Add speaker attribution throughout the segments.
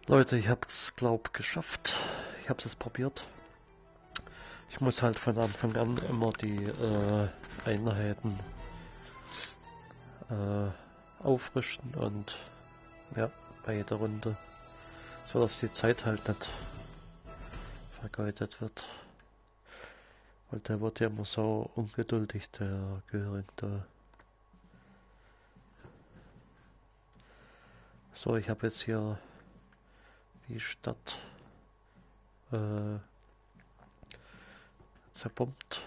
Speaker 1: Leute, ich hab's glaub geschafft. Ich hab's jetzt probiert. Ich muss halt von Anfang an immer die Einheiten aufrichten und ja, bei jeder Runde, so dass die Zeit halt nicht vergeudet wird. Weil der wird ja immer so ungeduldig, der Göring da. So, ich habe jetzt hier die Stadt zerbombt.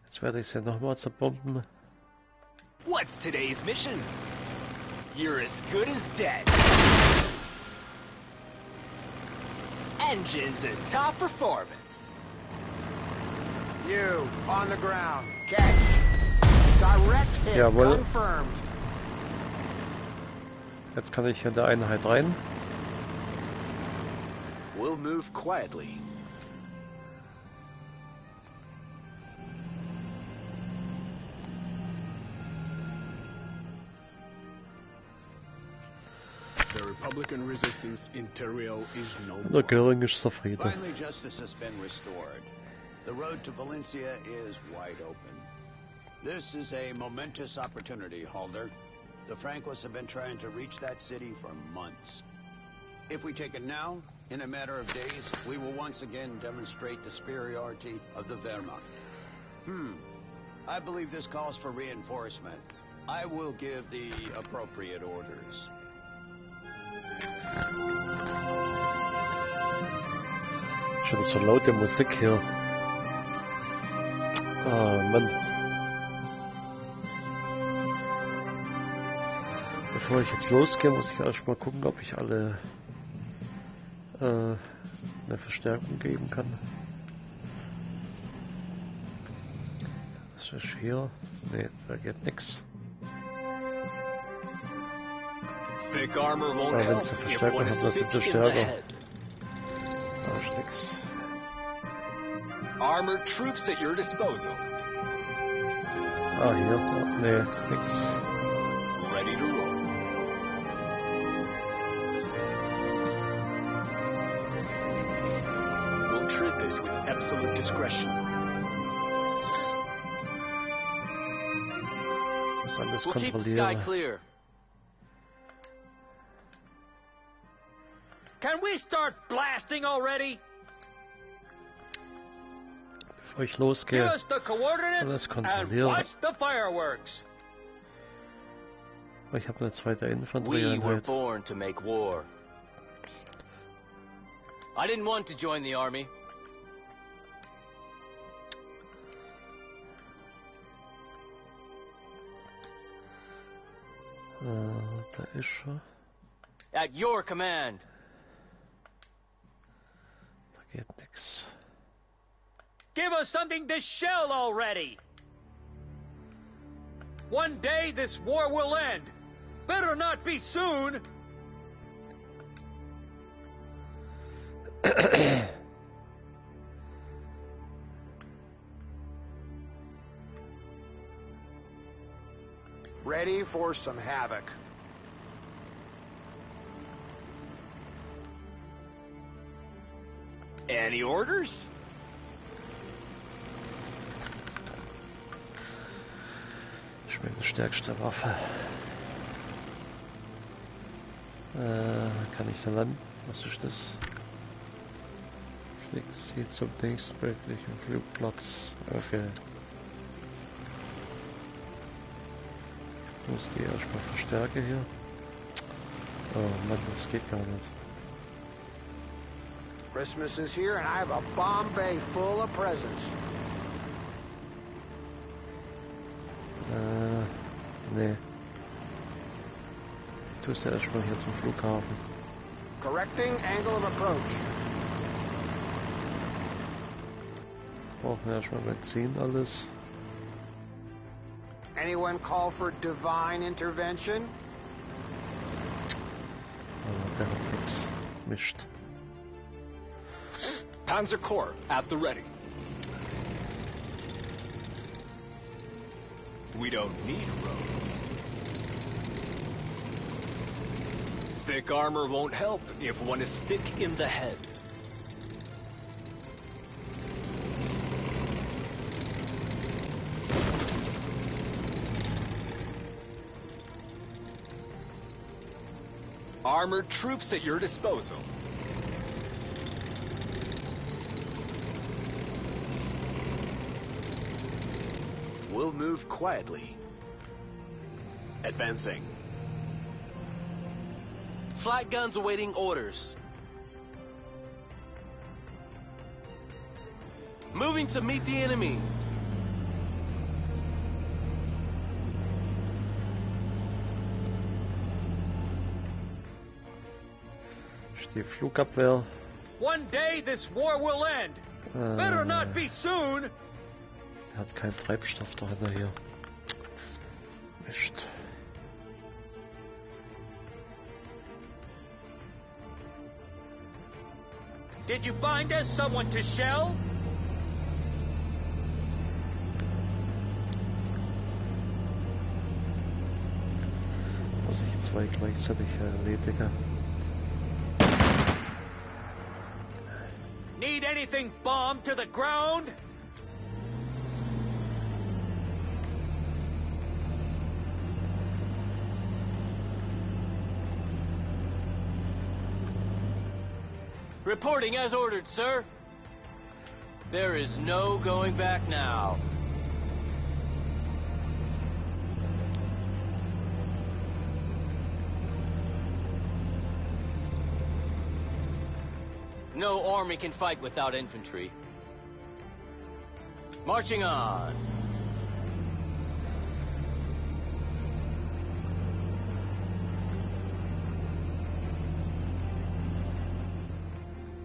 Speaker 1: Jetzt werde ich es ja nochmal zerbomben.
Speaker 2: What's today's mission? You're as good as dead. Engines at top performance.
Speaker 3: You, on the ground. Catch. Direct hit.
Speaker 1: Jawohl.
Speaker 3: Confirmed.
Speaker 1: Jetzt kann ich hier in der Einheit rein.
Speaker 3: We'll move quietly.
Speaker 4: The Republican resistance in Teil is no
Speaker 1: Der
Speaker 4: more.
Speaker 1: Göring ist zufrieden.
Speaker 5: Finally, justice has been restored. The road to Valencia is wide open. This is a momentous opportunity, Halder. The Francos have been trying to reach that city for months. If we take it now, in a matter of days, we will once again demonstrate the superiority of the Wehrmacht. I believe this calls for reinforcement. I will give the appropriate orders.
Speaker 1: Schon so laute Musik hier. Ah, Mann. Bevor ich jetzt losgehe, muss ich erstmal gucken, ob ich alle eine Verstärkung geben kann. Das ist hier. Ne, da geht nichts.
Speaker 2: Thick armor won't
Speaker 1: Aber wenn
Speaker 2: help
Speaker 1: es eine
Speaker 2: if
Speaker 1: Verstärkung
Speaker 2: one
Speaker 1: hat,
Speaker 2: is
Speaker 1: das sind so
Speaker 2: thick in the
Speaker 1: stärker.
Speaker 2: head.
Speaker 1: Da ist nix.
Speaker 2: Armored troops at your disposal.
Speaker 1: Ah, hier. Ja, ne, nix.
Speaker 2: Ready to roll.
Speaker 4: We'll treat this with absolute discretion.
Speaker 1: Muss alles
Speaker 2: We'll keep the sky
Speaker 1: kontrollieren.
Speaker 2: clear.
Speaker 6: Can we start blasting already?
Speaker 1: Bevor ich
Speaker 6: Give
Speaker 1: losgehe,
Speaker 6: us the coordinates
Speaker 1: alles
Speaker 6: and
Speaker 1: kontrollieren.
Speaker 6: watch the fireworks.
Speaker 1: Ich habe eine zweite
Speaker 2: We were
Speaker 1: Infanterieeinheit.
Speaker 2: born to make war. I didn't want to join the army.
Speaker 1: Da ist er.
Speaker 2: At your command.
Speaker 1: Da geht nix.
Speaker 6: Give us something to shell already. One day this war will end. Better not be soon.
Speaker 3: Ready for some havoc.
Speaker 2: Any orders?
Speaker 1: Das ist meine stärkste Waffe. Kann ich da landen? Was ist das? Fliegt sie zum nächstmöglichen Flugplatz. Okay. Ich muss die erstmal verstärken hier. Oh Mann, das geht gar nicht.
Speaker 3: Christmas is here and I have a bomb bay full of presents.
Speaker 1: Nee. Ich tue es ja erstmal hier zum Flughafen.
Speaker 3: Correcting angle of approach.
Speaker 1: Brauchen wir erstmal Benzin alles.
Speaker 3: Anyone call for divine intervention?
Speaker 1: Der hat nichts. Mischt.
Speaker 2: Panzer Corps at the ready. We don't need roads. Thick armor won't help if one is thick in the head. Armored troops at your disposal.
Speaker 4: We'll move quietly. Advancing.
Speaker 7: Flight guns awaiting orders. Moving to meet the enemy.
Speaker 1: Die Flugabwehr.
Speaker 6: One day this war will end. Better not be soon.
Speaker 1: Der hat keinen Treibstoff dahinter hier. Mist.
Speaker 6: Did you find us someone to shell?
Speaker 1: Muss ich zwei gleichzeitig erledigen.
Speaker 6: Need anything bombed to the ground?
Speaker 7: Reporting as ordered, sir. There is no going back now. No army can fight without infantry. Marching on.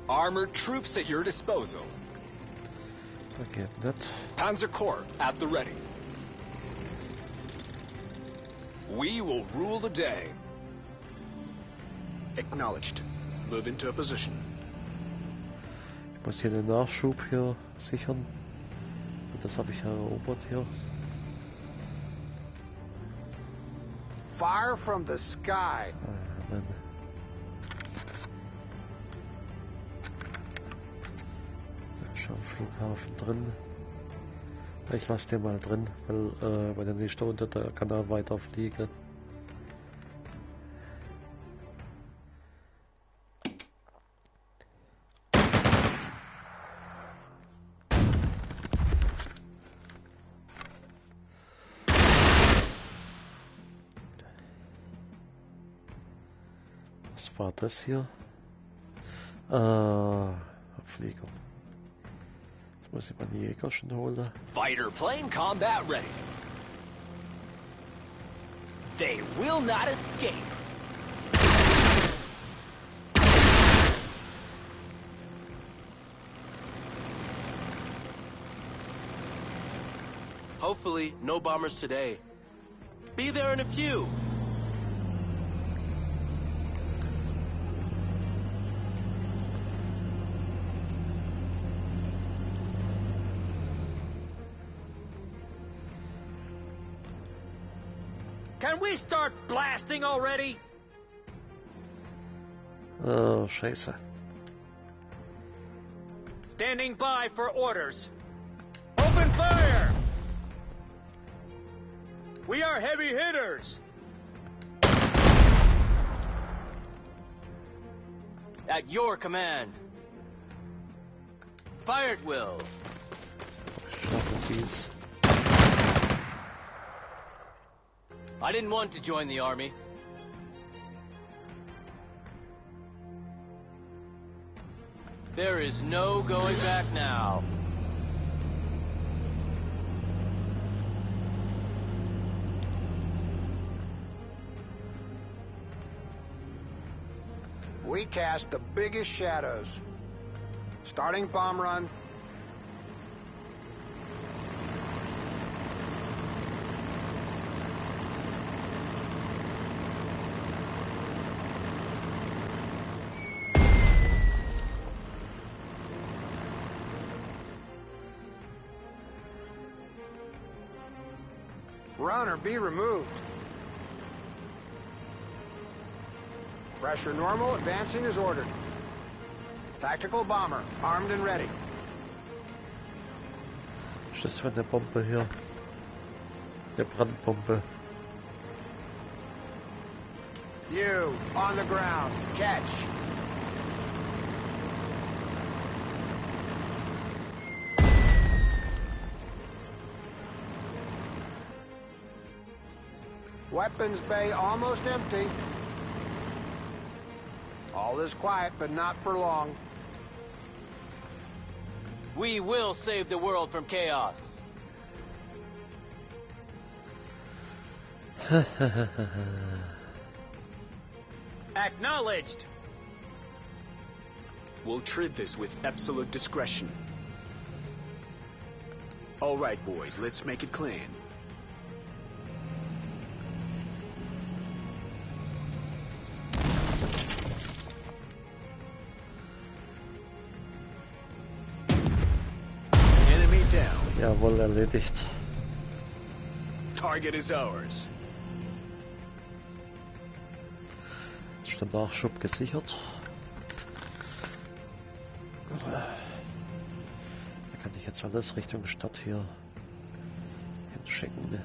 Speaker 2: Armored troops at your disposal.
Speaker 1: Okay, that.
Speaker 2: Panzer Corps at the ready. We will rule the day.
Speaker 4: Acknowledged. Move into a position.
Speaker 1: Ich muss hier den Nachschub hier sichern. Und das habe ich erobert hier.
Speaker 3: Fire from the sky.
Speaker 1: Mann. Da ist schon ein Flughafen drin. Ich lasse den mal drin, weil wenn er nicht unter der kann er weiter fliegen. Was war das hier? Flieger. Jetzt muss ich meinen Jäger schon holen.
Speaker 2: Fighter plane combat ready. They will not escape.
Speaker 7: Hopefully, no bombers today. Be there in a few.
Speaker 6: Can we start blasting already?
Speaker 1: Oh, scheiße.
Speaker 6: Standing by for orders. Open fire! We are heavy hitters.
Speaker 7: At your command. Fire at will.
Speaker 1: Schaffen dies.
Speaker 7: I didn't want to join the army. There is no going back now.
Speaker 3: We cast the biggest shadows. Starting bomb run. Run or be removed. Pressure normal, advancing as ordered. Tactical bomber, armed and ready.
Speaker 1: Was ist das für eine Bombe hier? Eine Brandbombe.
Speaker 3: You, on the ground. Catch. Weapons bay almost empty. All is quiet, but not for long.
Speaker 7: We will save the world from chaos.
Speaker 6: Acknowledged.
Speaker 4: We'll treat this with absolute discretion. All right, boys, let's make it clean. Enemy down.
Speaker 1: Jawohl, erledigt.
Speaker 4: Target is ours.
Speaker 1: Ist der Nachschub gesichert? Da kann ich jetzt alles Richtung Stadt hier hinschicken.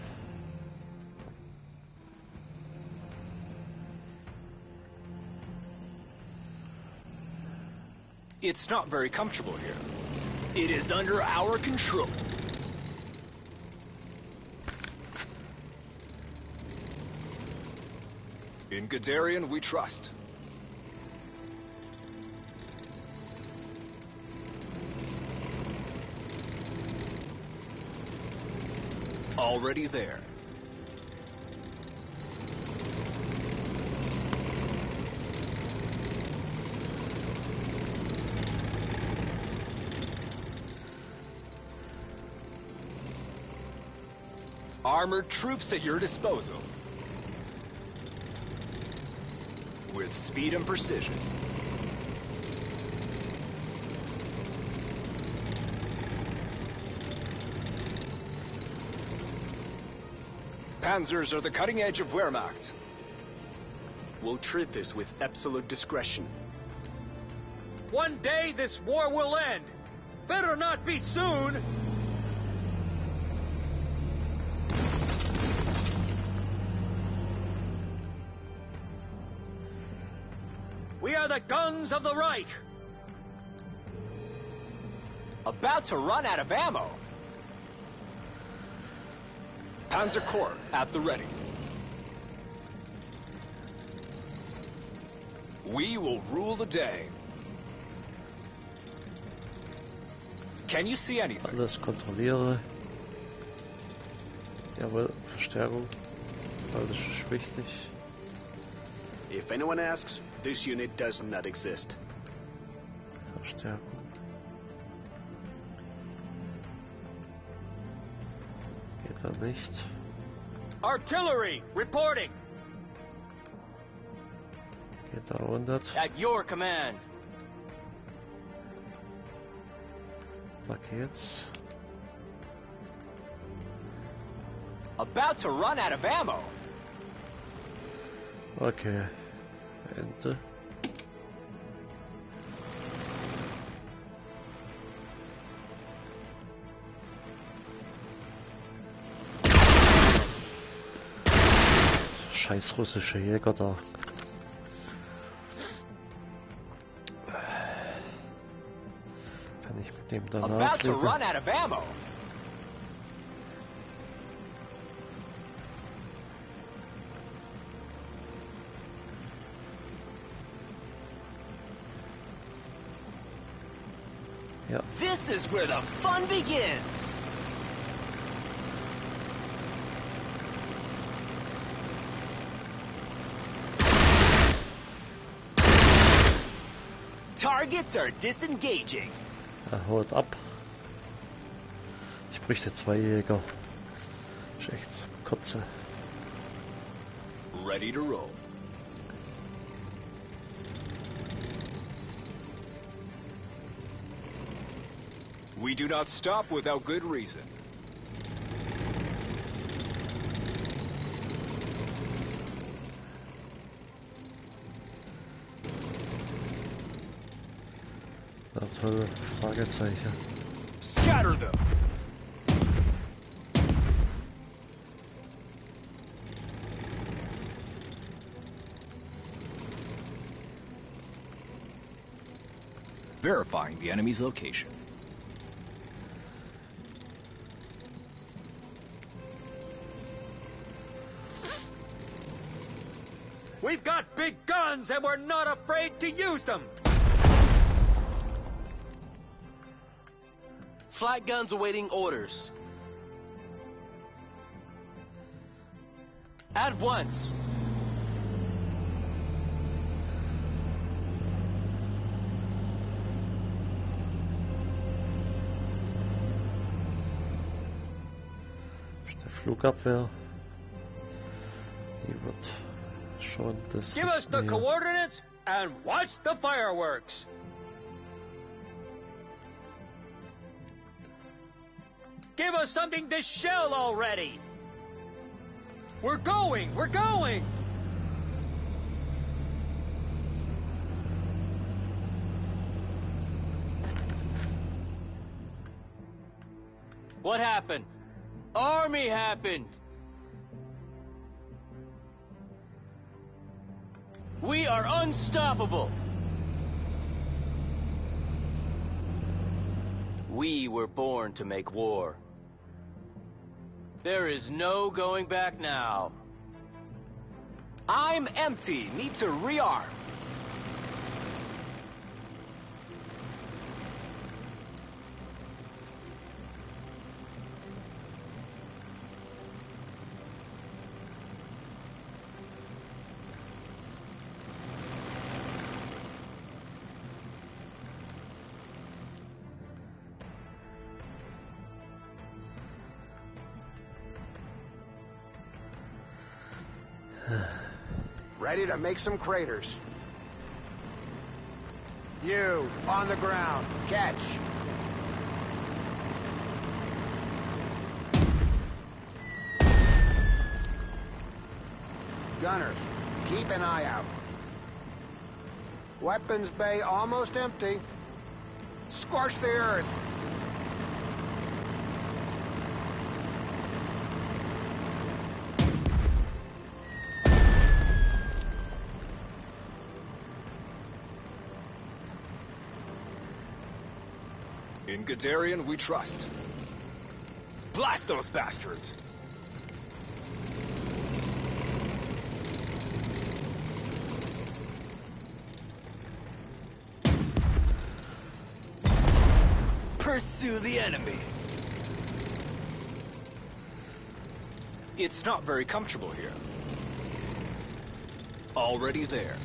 Speaker 2: It's not very comfortable here. It is under our control. In Guderian, we trust. Already there. Armored troops at your disposal. With speed and precision. Panzers are the cutting edge of Wehrmacht.
Speaker 4: We'll treat this with absolute discretion.
Speaker 6: One day this war will end. Better not be soon. We are the guns of the Reich.
Speaker 2: About to run out of ammo. Panzer Corps at the ready. We will rule the day. Can you see anything?
Speaker 1: Alles kontrolliere. Jawohl, Verstärkung. Alles ist wichtig.
Speaker 4: If anyone asks, this unit does not exist.
Speaker 1: Verstärkung. Geht da nicht.
Speaker 6: Artillery reporting.
Speaker 1: Geht da 100.
Speaker 7: At your command.
Speaker 1: Da geht's.
Speaker 2: About to run out of ammo.
Speaker 1: Okay. Ente. Scheiß russische Jäger da. Kann ich mit dem danach
Speaker 2: About to
Speaker 1: fliegen?
Speaker 2: run out of ammo.
Speaker 1: Ja.
Speaker 2: This is where the fun begins. Targets are disengaging.
Speaker 1: Er haut ab. Ich bräuchte 2 Jäger. Ist echt kurze.
Speaker 2: Ready to roll. We do not stop without good reason.
Speaker 1: Na toll, Fragezeichen.
Speaker 2: Scatter them! Verifying the enemy's location.
Speaker 6: We've got big guns and we're not afraid to use them!
Speaker 7: Flight guns awaiting orders. At once.
Speaker 1: Der Flugabwehr. Die wird schon das.
Speaker 6: Give us the coordinates and watch the fireworks! Give us something to shell already! We're going! We're going!
Speaker 7: What happened? Army happened! We are unstoppable! We were born to make war. There is no going back now.
Speaker 2: I'm empty. Need to rearm.
Speaker 3: Ready to make some craters. You, on the ground. Catch. Gunners, keep an eye out. Weapons bay almost empty. Scorch the earth.
Speaker 2: In Guderian, we trust. Blast those bastards! Pursue the enemy! It's not very comfortable here. Already there.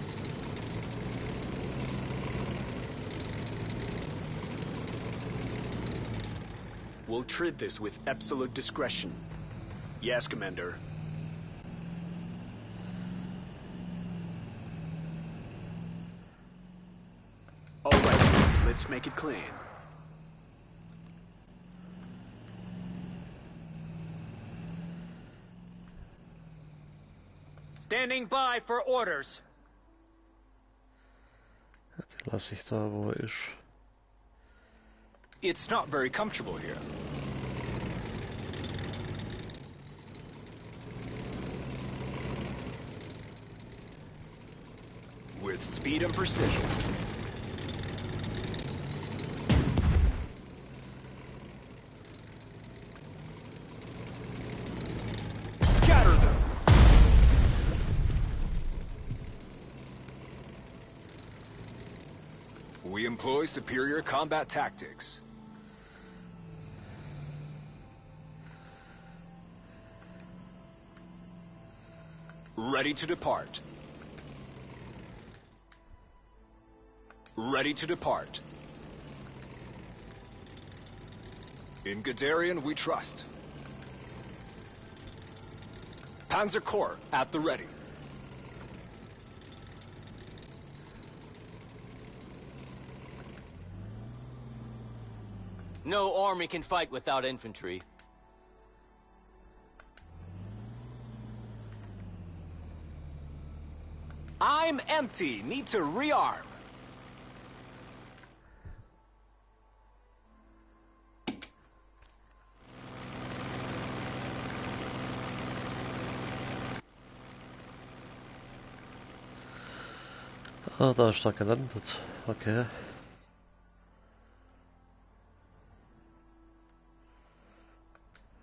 Speaker 4: We'll treat this with absolute discretion. Yes, Commander. All right, let's make it clean.
Speaker 6: Standing by for orders.
Speaker 1: Den lasse ich da, wo er ist.
Speaker 2: It's not very comfortable here. With speed and precision. Scatter them! We employ superior combat tactics. Ready to depart. Ready to depart. In Guderian, we trust. Panzer Corps at the ready.
Speaker 7: No army can fight without infantry.
Speaker 2: I'm empty. Need to rearm.
Speaker 1: Ah, da ist er gelandet. Okay.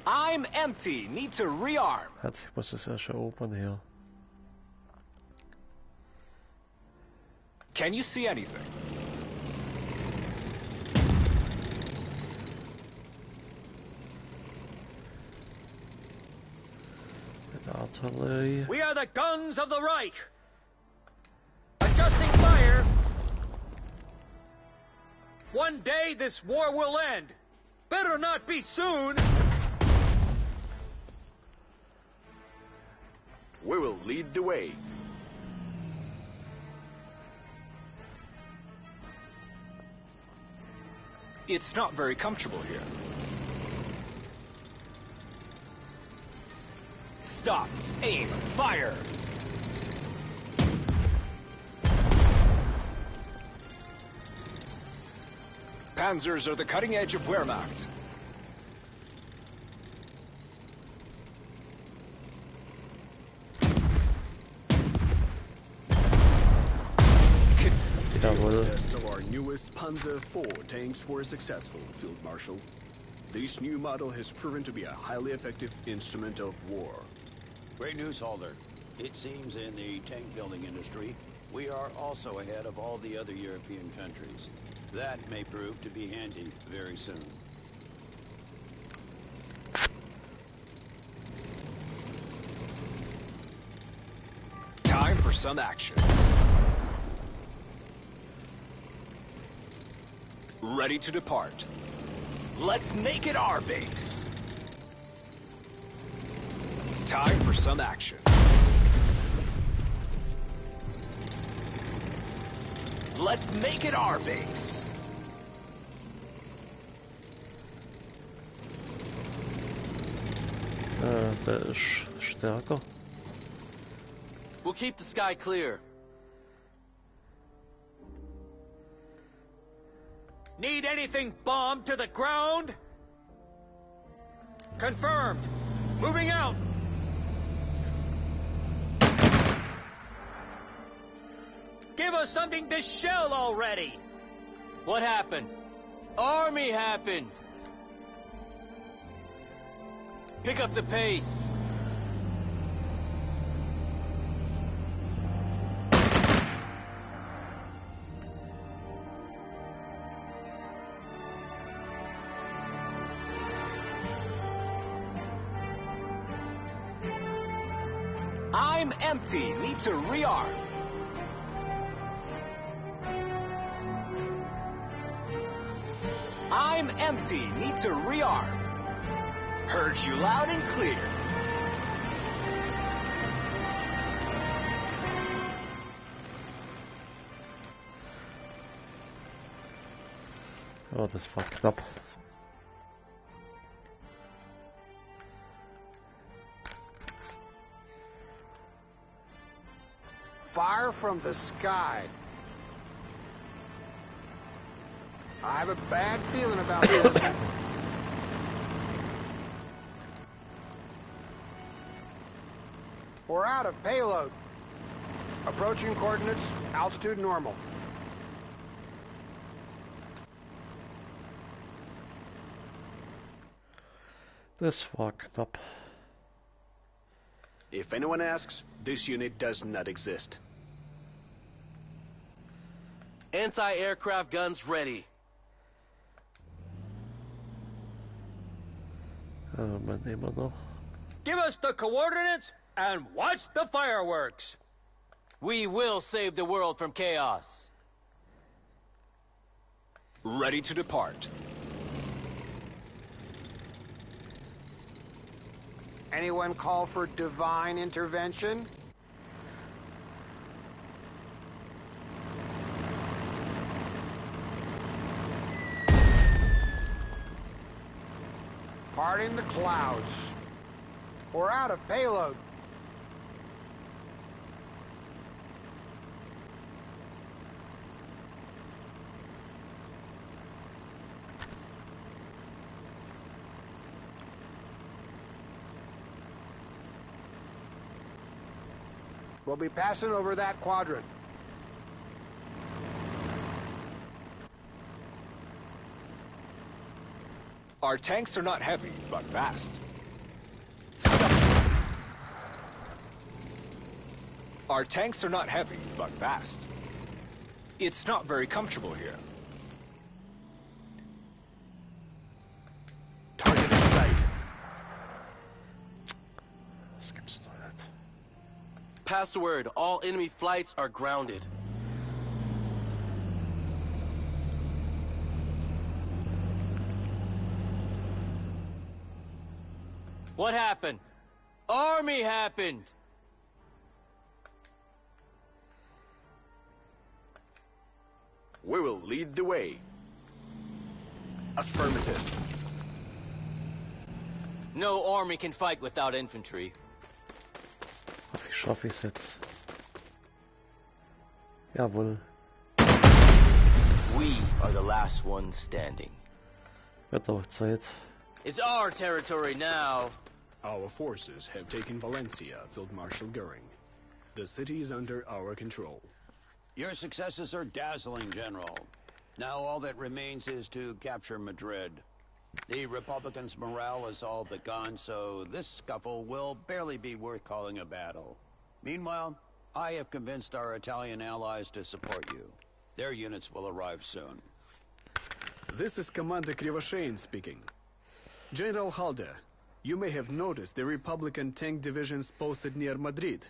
Speaker 2: I'm empty. Need to rearm.
Speaker 1: Halt, ich muss es ja schon oben hier.
Speaker 2: Can you see anything?
Speaker 1: Mit der Artillerie.
Speaker 6: We are the guns of the Reich. Adjusting fire. One day this war will end. Better not be soon.
Speaker 4: We will lead the way.
Speaker 2: It's not very comfortable here. Stop. Aim. Fire. Panzers are the cutting edge of Wehrmacht.
Speaker 1: Jawohl.
Speaker 4: Tests of our newest Panzer IV tanks were successful, Field Marshal. This new model has proven to be a highly effective instrument of war.
Speaker 5: Great news, Halder. It seems in the tank building industry, we are also ahead of all the other European countries. That may prove to be handy very soon.
Speaker 2: Time for some action. Ready to depart. Let's make it our base. Time for some action. Let's make it our base.
Speaker 1: Der ist stärker.
Speaker 7: We'll keep the sky clear.
Speaker 6: Need anything bombed to the ground? Confirmed. Moving out. Give us something to shell already.
Speaker 7: What happened? Army happened. Pick up the pace.
Speaker 2: I'm empty. Need to rearm. I'm empty. Need to rearm. Heard you loud and clear.
Speaker 1: Oh, das war knapp.
Speaker 3: Fire from the sky. I have a bad feeling about this. We're out of payload. Approaching coordinates, altitude normal.
Speaker 1: Das war knapp.
Speaker 4: If anyone asks, this unit does not exist.
Speaker 7: Anti-aircraft guns ready.
Speaker 1: Man immer noch.
Speaker 6: Give us the coordinates and watch the fireworks.
Speaker 7: We will save the world from chaos.
Speaker 2: Ready to depart.
Speaker 3: Anyone call for divine intervention? Parting the clouds. We're out of payload. We'll be passing over that quadrant.
Speaker 2: Our tanks are not heavy, but fast. Our tanks are not heavy, but fast. It's not very comfortable here.
Speaker 4: Target in sight.
Speaker 1: Was gibt's doch nicht?
Speaker 8: Pass the word. All enemy flights are grounded.
Speaker 7: What happened? Army happened!
Speaker 4: We will lead the way. Affirmative.
Speaker 7: No army can fight without infantry.
Speaker 1: Wie schaffe ich es jetzt? Jawohl.
Speaker 7: We are the last ones standing.
Speaker 1: Wird auch Zeit.
Speaker 7: It's our territory now.
Speaker 4: Our forces have taken Valencia, Field Marshal Goering. The city is under our control.
Speaker 5: Your successes are dazzling, General. Now all that remains is to capture Madrid. The Republicans' morale is all but gone, so this scuffle will barely be worth calling a battle. Meanwhile, I have convinced our Italian allies to support you. Their units will arrive soon.
Speaker 4: This is Commander Krivoshein speaking. General Halder, you may have noticed the Republican tank divisions posted near Madrid.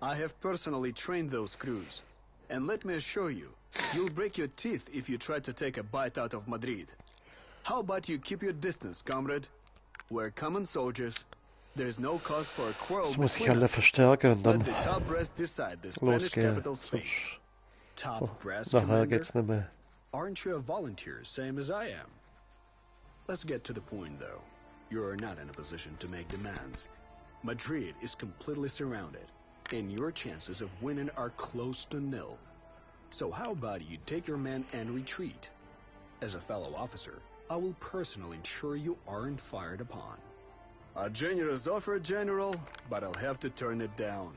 Speaker 4: I have personally trained those crews. And let me assure you, you'll break your teeth if you try to take a bite out of Madrid. How about you keep your distance, comrade? We're common soldiers. There's no cause for a quarrel
Speaker 1: Jetzt muss ich
Speaker 4: between
Speaker 1: alle
Speaker 4: us.
Speaker 1: verstärken und
Speaker 4: Let
Speaker 1: dann
Speaker 4: the top brass decide the Spanish
Speaker 1: losgehen.
Speaker 4: capital's fate. Top brass,
Speaker 1: Nachher
Speaker 4: Commander?
Speaker 1: geht's nicht mehr.
Speaker 4: Aren't you a volunteer, same as I am? Let's get to the point, though. You're not in a position to make demands. Madrid is completely surrounded, and your chances of winning are close to nil. So how about you take your men and retreat? As a fellow officer, I will personally ensure you aren't fired upon. A generous offer, General, but I'll have to turn it down.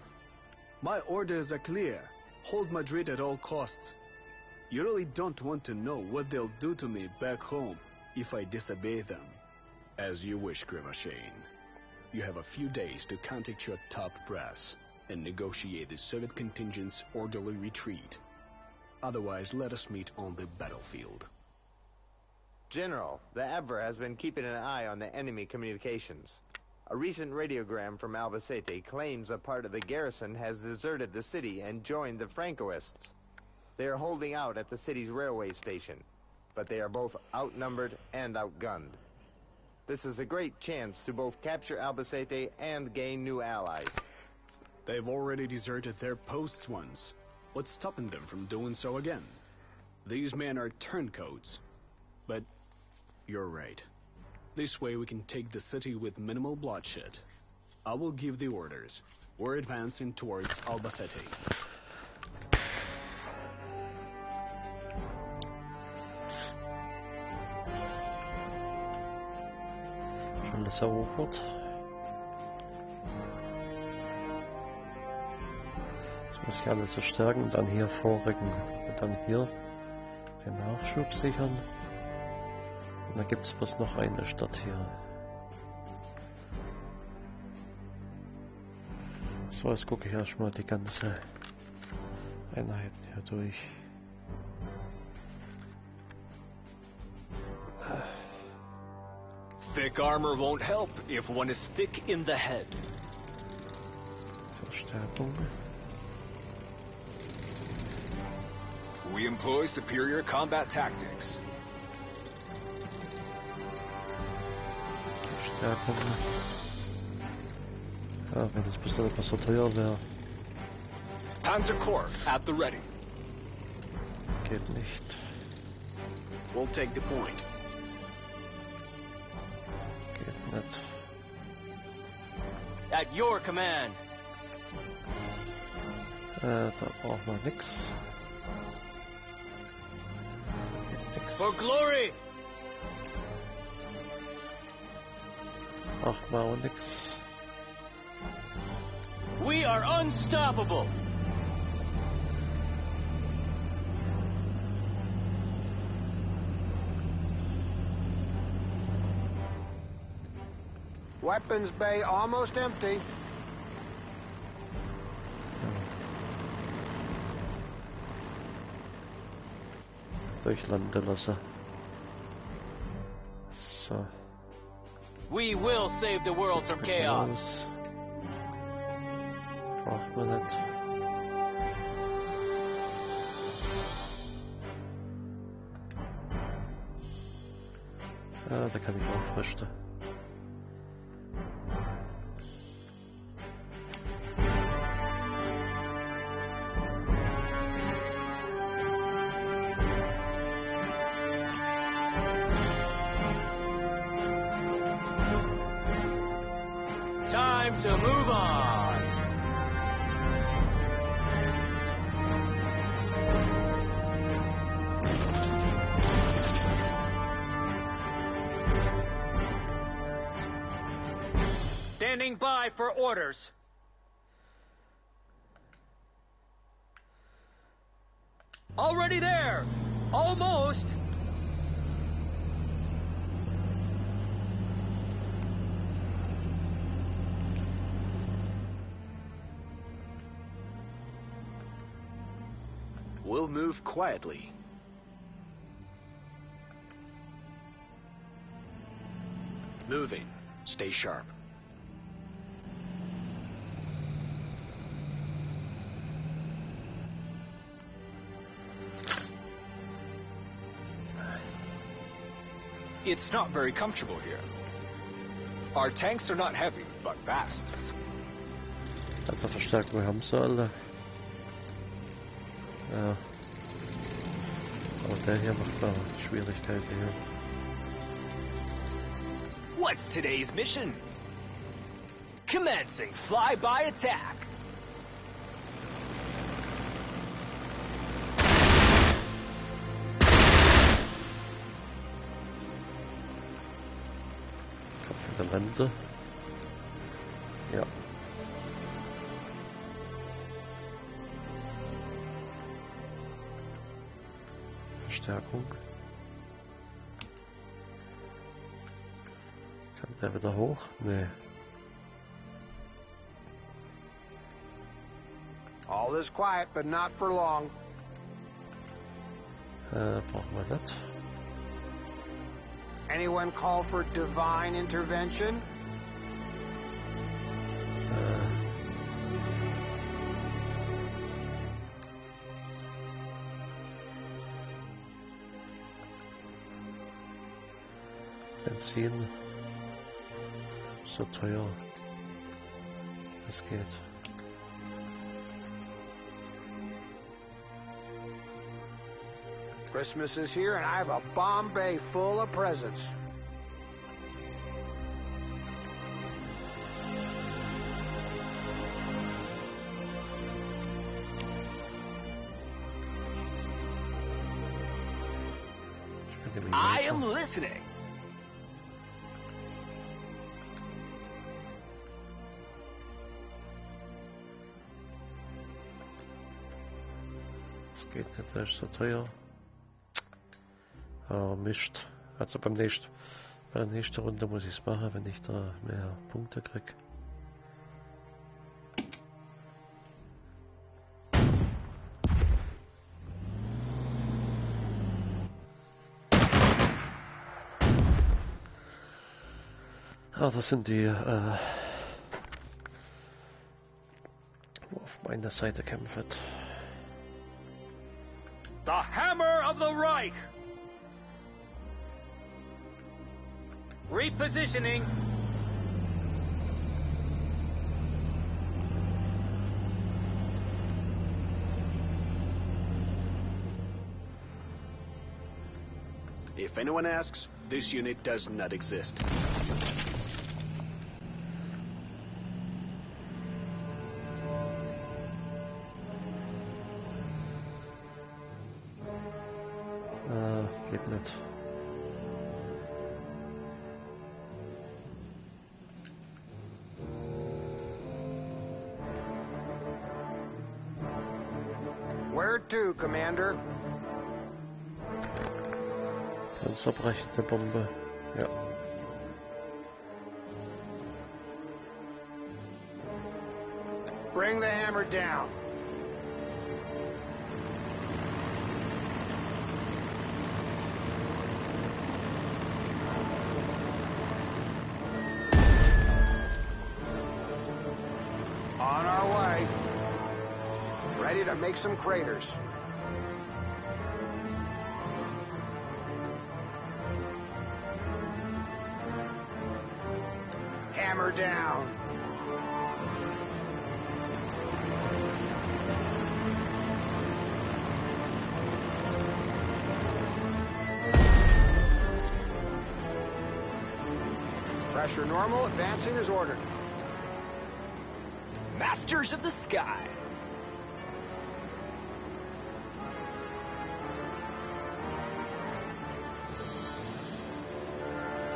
Speaker 4: My orders are clear. Hold Madrid at all costs. You really don't want to know what they'll do to me back home if I disobey them. As you wish, Krivoshein. You have a few days to contact your top brass and negotiate the Soviet contingent's orderly retreat. Otherwise, let us meet on the battlefield.
Speaker 9: General, the Abwehr has been keeping an eye on the enemy communications. A recent radiogram from Albacete claims a part of the garrison has deserted the city and joined the Francoists. They are holding out at the city's railway station, but they are both outnumbered and outgunned. This is a great chance to both capture Albacete and gain new allies.
Speaker 4: They've already deserted their posts once. What's stopping them from doing so again? These men are turncoats. But you're right. This way we can take the city with minimal bloodshed. I will give the orders. We're advancing towards Albacete.
Speaker 1: Alles erobert. Jetzt muss ich alles verstärken und dann hier vorrücken. Und dann hier den Nachschub sichern. Und dann gibt es bloß noch eine Stadt hier. So, jetzt gucke ich erstmal die ganze Einheit hier durch.
Speaker 2: Thick armor won't help if one is thick in the head.
Speaker 1: Verstärkung.
Speaker 2: We employ superior combat tactics.
Speaker 1: Verstärkung. Ja, wenn das bestimmt etwas so teuer wäre.
Speaker 2: Panzer Corps at the ready.
Speaker 1: Geht nicht.
Speaker 4: We'll take the point.
Speaker 1: Geht nicht.
Speaker 7: At your command.
Speaker 1: Da braucht man nix. Nix.
Speaker 7: For glory!
Speaker 1: Braucht man auch nix.
Speaker 7: We are unstoppable!
Speaker 3: Weapons bay almost empty.
Speaker 1: Durchlanden lassen. So.
Speaker 7: We will save the world from chaos.
Speaker 1: Braucht man nicht. Ah, da kann ich aufrüsten.
Speaker 7: Time to move on. Standing by for orders. Already there. Almost.
Speaker 4: We'll move quietly. Moving. Stay sharp.
Speaker 2: It's not very comfortable here. Our tanks are not heavy, but fast.
Speaker 1: Also Verstärkung haben sie alle. Ja. Aber der hier macht da Schwierigkeiten hier.
Speaker 6: What's today's mission? Commencing flyby attack.
Speaker 1: Kampf in der Wende. Ja. Verstärkung. Kann der wieder hoch? Nee.
Speaker 3: All is quiet, but not for long.
Speaker 1: Brauchen wir das.
Speaker 3: Anyone call for divine intervention?
Speaker 1: Benzin. So teuer. Es geht.
Speaker 3: Christmas is here and I have a bomb bay full of presents.
Speaker 6: I am listening.
Speaker 1: Es geht nicht, das ist so teuer. Aber Mist. Also bei der nächsten Runde muss ich es machen, wenn ich da mehr Punkte krieg. Ah, das sind die, wo auf meiner Seite kämpfen.
Speaker 6: The Hammer of the Reich. Repositioning.
Speaker 4: If anyone asks, this unit does not exist.
Speaker 1: Geht nicht.
Speaker 3: Where to, Commander?
Speaker 1: Panzerbrechende Bombe. Ja.
Speaker 3: Bring the hammer down. On our way. Ready to make some craters. Hammer down. Pressure normal, advancing as ordered.
Speaker 6: Masters of the sky.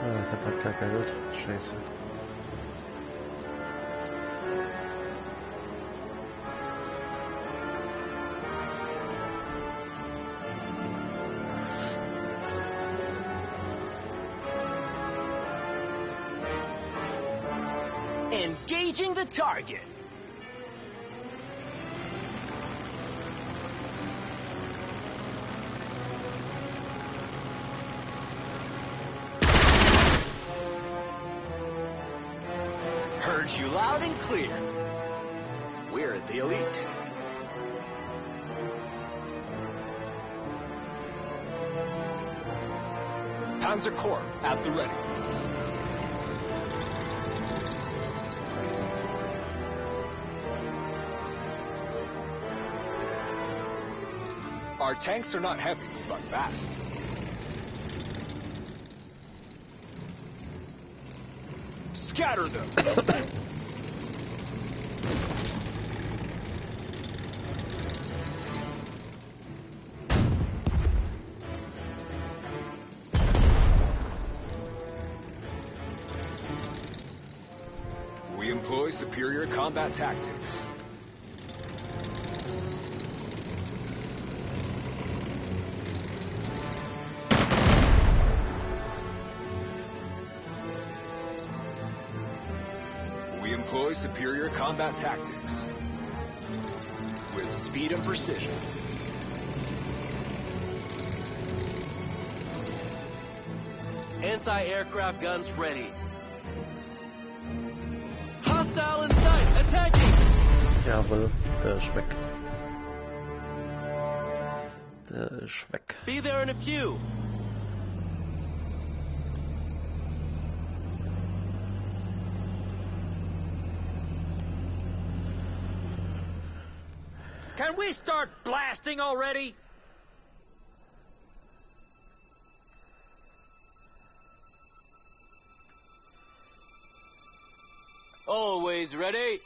Speaker 1: Ah, ich hab halt kein Geld. Scheiße.
Speaker 6: Engaging the target. Heard you loud and clear.
Speaker 4: We're the elite.
Speaker 2: Panzer Corps at the ready. Our tanks are not heavy, but fast. Scatter them! We employ superior combat tactics. Employ superior combat tactics with speed and precision.
Speaker 8: Anti-aircraft guns ready. Hostile in sight, attacking!
Speaker 1: Jawohl, der ist weg. Der ist weg.
Speaker 8: Be there in a few.
Speaker 6: Can we start blasting already?
Speaker 7: Always ready.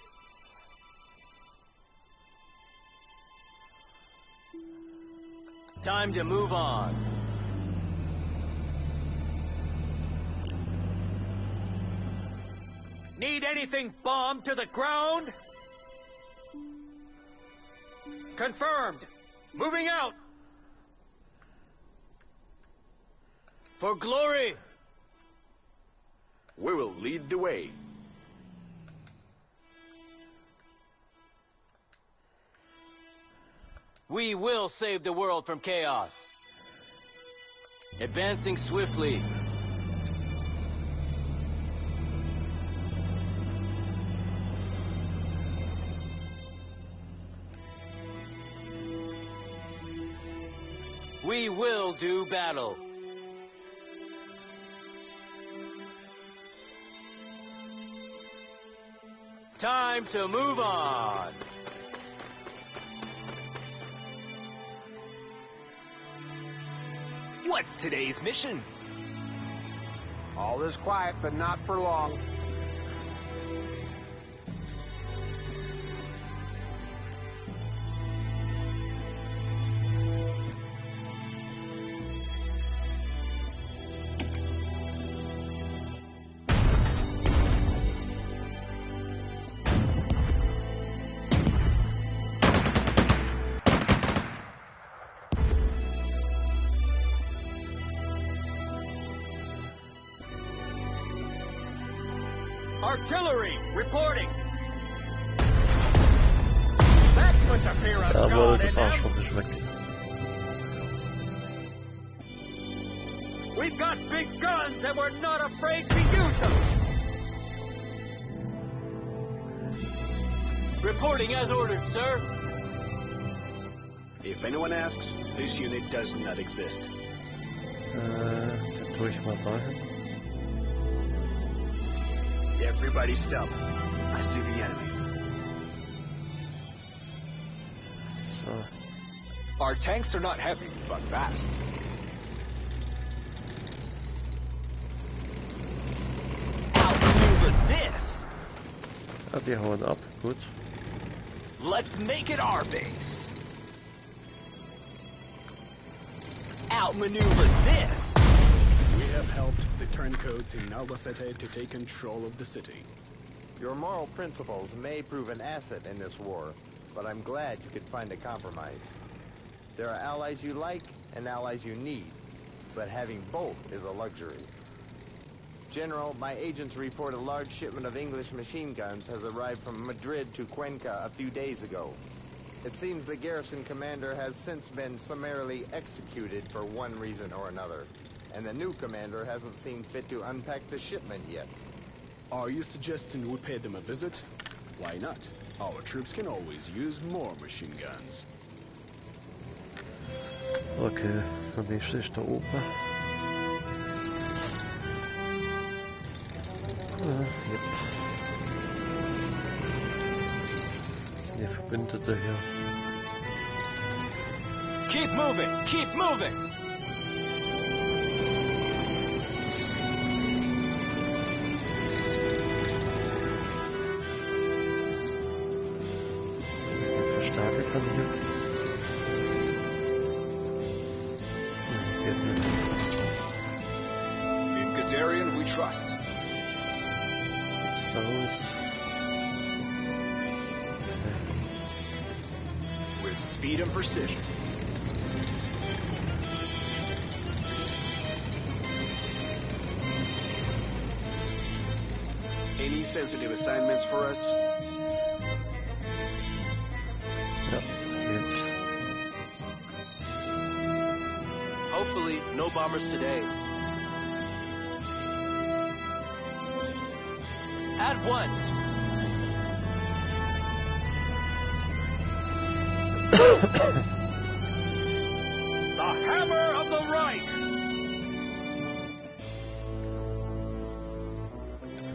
Speaker 7: Time to move on.
Speaker 6: Need anything bombed to the ground? Confirmed. Moving out.
Speaker 7: For glory.
Speaker 4: We will lead the way.
Speaker 7: We will save the world from chaos. Advancing swiftly. We will do battle. Time to move on.
Speaker 6: What's today's mission?
Speaker 3: All is quiet, but not for long.
Speaker 6: Artillery reporting.
Speaker 1: Ja, wurde das Arschloch nicht weg.
Speaker 6: We've got big guns and we're not afraid to use them.
Speaker 7: Reporting as ordered, sir.
Speaker 4: If anyone asks, this unit does not exist.
Speaker 1: Dann tue ich mal dahin.
Speaker 4: Everybody stop. I see the enemy.
Speaker 1: So.
Speaker 2: Our tanks are not heavy, but fast.
Speaker 6: Outmaneuver this.
Speaker 1: Ja, die hauen ab, gut.
Speaker 6: Let's make it our base. Outmaneuver this.
Speaker 4: We have helped the turncoats in Albacete to take control of the city.
Speaker 9: Your moral principles may prove an asset in this war, but I'm glad you could find a compromise. There are allies you like and allies you need, but having both is a luxury. General, my agents report a large shipment of English machine guns has arrived from Madrid to Cuenca a few days ago. It seems the garrison commander has since been summarily executed for one reason or another, and the new commander hasn't seen fit to unpack the shipment yet.
Speaker 4: Are you suggesting we pay them a visit? Why not? Our troops can always use more machine guns.
Speaker 1: Okay, der nächste ist da oben. Yep. Das sind die Verbündete hier.
Speaker 6: Keep moving! Keep moving!
Speaker 1: Verstärke kann hier. Geht nicht.
Speaker 2: In Guderian we trust.
Speaker 1: Geht's los.
Speaker 2: With speed and precision.
Speaker 4: Any sensitive assignments for us?
Speaker 1: Ja, jetzt.
Speaker 8: Hopefully, no bombers today. At once.
Speaker 6: The hammer of the Reich!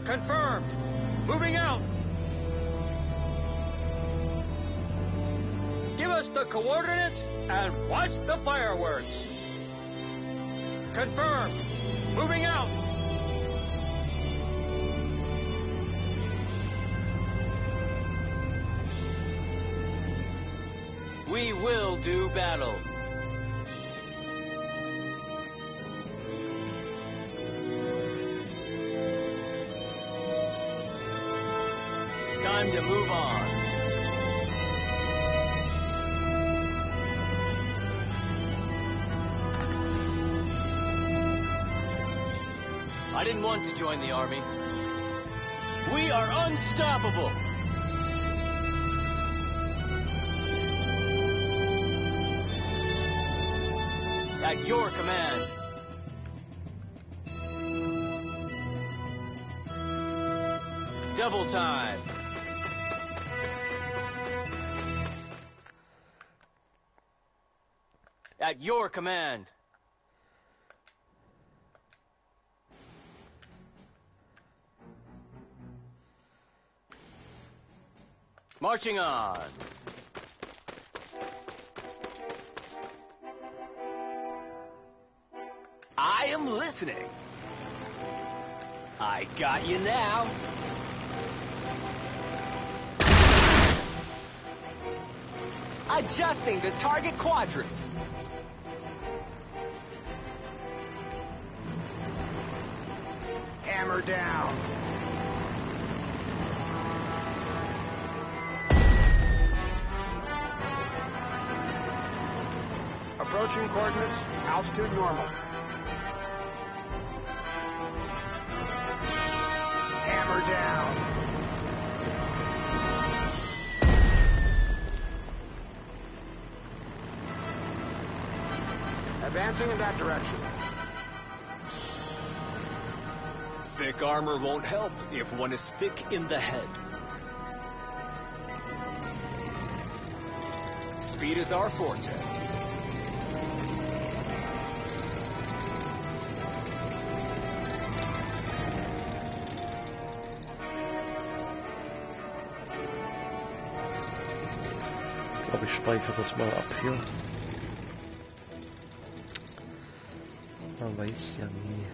Speaker 6: Confirmed! Moving out! Give us the coordinates and watch the fireworks! Confirmed! Moving out!
Speaker 7: We will do battle. Time to move on. I didn't want to join the army. We are unstoppable. At your command. Double time. At your command. Marching on.
Speaker 6: I am listening. I got you now. Adjusting the target quadrant.
Speaker 3: Hammer down. Approaching coordinates, altitude normal. Hammer down. Advancing in that direction.
Speaker 2: Thick armor won't help if one is thick in the head. Speed is our forte.
Speaker 1: Ich glaube, ich speichere das mal ab hier. Man weiß ja nie.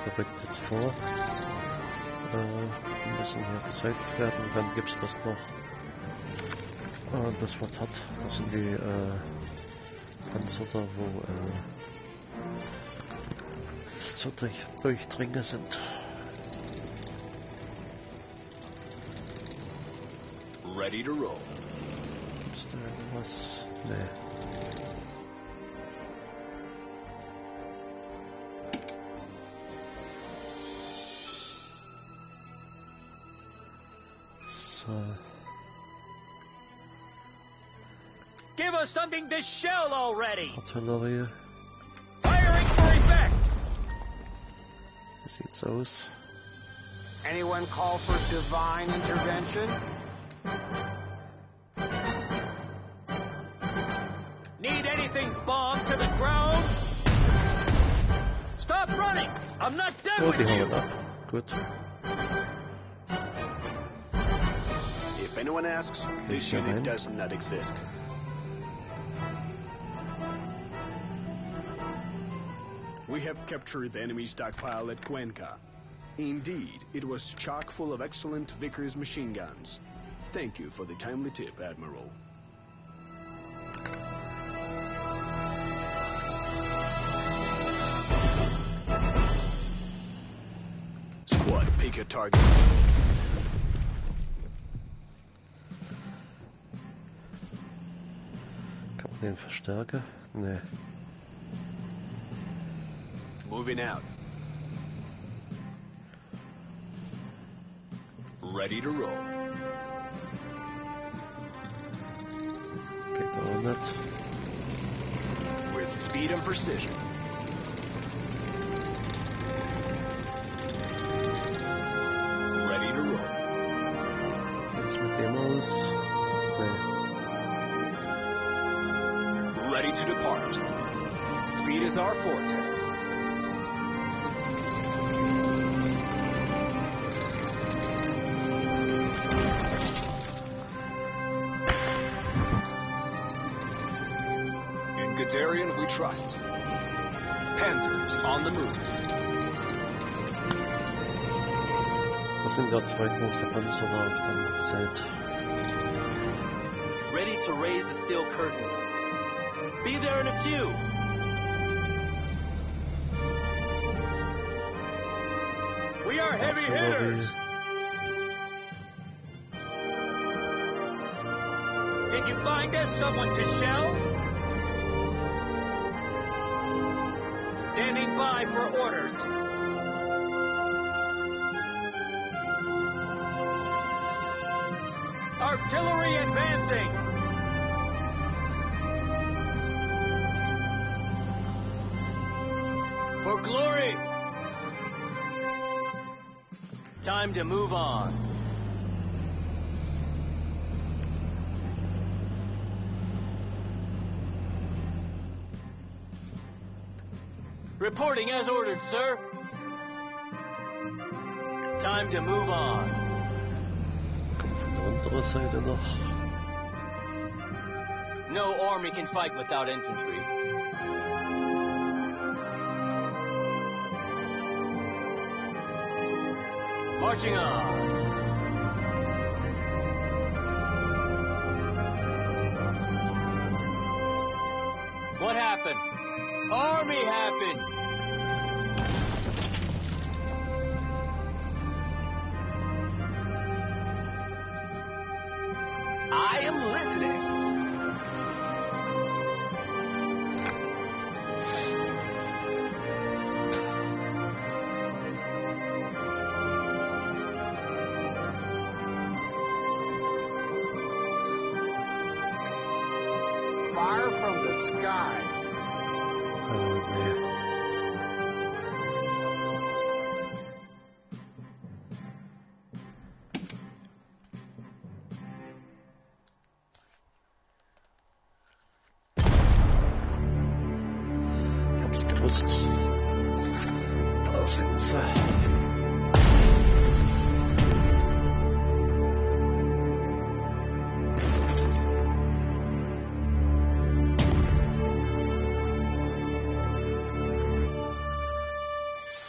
Speaker 1: Der rückt jetzt vor. Wir müssen hier beseitigt werden. Und dann gibt es was noch. Das wird hart. Das sind die Panzer da, wo so Durchdringe sind.
Speaker 2: Ready to roll.
Speaker 1: Ist da irgendwas? Nee.
Speaker 6: Give us something to shell already!
Speaker 1: Artillerie.
Speaker 6: Firing for effect!
Speaker 1: Wie sieht's aus?
Speaker 3: Anyone call for divine intervention?
Speaker 6: Need anything bombed to the ground? Stop running! I'm not done
Speaker 1: Oh,
Speaker 6: with
Speaker 1: die
Speaker 6: you!
Speaker 1: hauen ab. Gut.
Speaker 4: If anyone asks, this unit does not exist. We have captured the enemy stockpile at Cuenca. Indeed, it was chock full of excellent Vickers machine guns. Thank you for the timely tip, Admiral. Squad, pick your targets.
Speaker 1: Kann man den verstärken? Nee.
Speaker 4: Moving out.
Speaker 2: Ready to roll.
Speaker 1: Geht auch nicht.
Speaker 2: With speed and precision. Ready to roll.
Speaker 1: Jetzt mit dem aus. Nee.
Speaker 2: Ready to depart. Speed is our forte. Guderian we trust. Panzers on the move.
Speaker 1: Das sind der zweitgrößte Panzer da auf der Seite.
Speaker 8: Ready to raise the steel curtain. Be there in a few.
Speaker 6: We are heavy hitters! Did you find us someone to shell? Standing by for orders. Artillery advancing.
Speaker 7: For glory! Time to move on. Reporting as ordered, sir. Time to move on.
Speaker 1: Kommt von der unteren Seite noch.
Speaker 7: No army can fight without infantry. Marching on. What happened? Army happened!
Speaker 8: I am listening.
Speaker 3: die.
Speaker 1: Nee. Ich hab's gewusst. Da sind sie.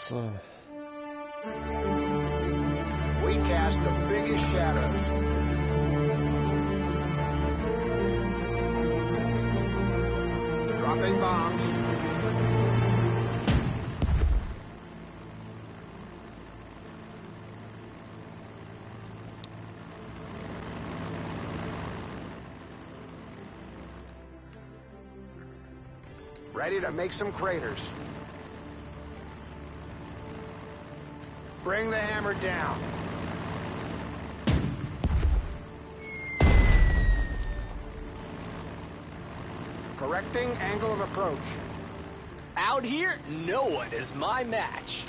Speaker 1: So.
Speaker 3: We cast the biggest shadows. Dropping bombs. Ready to make some craters. Bring the hammer down. Correcting angle of approach.
Speaker 6: Out here, no one is my match.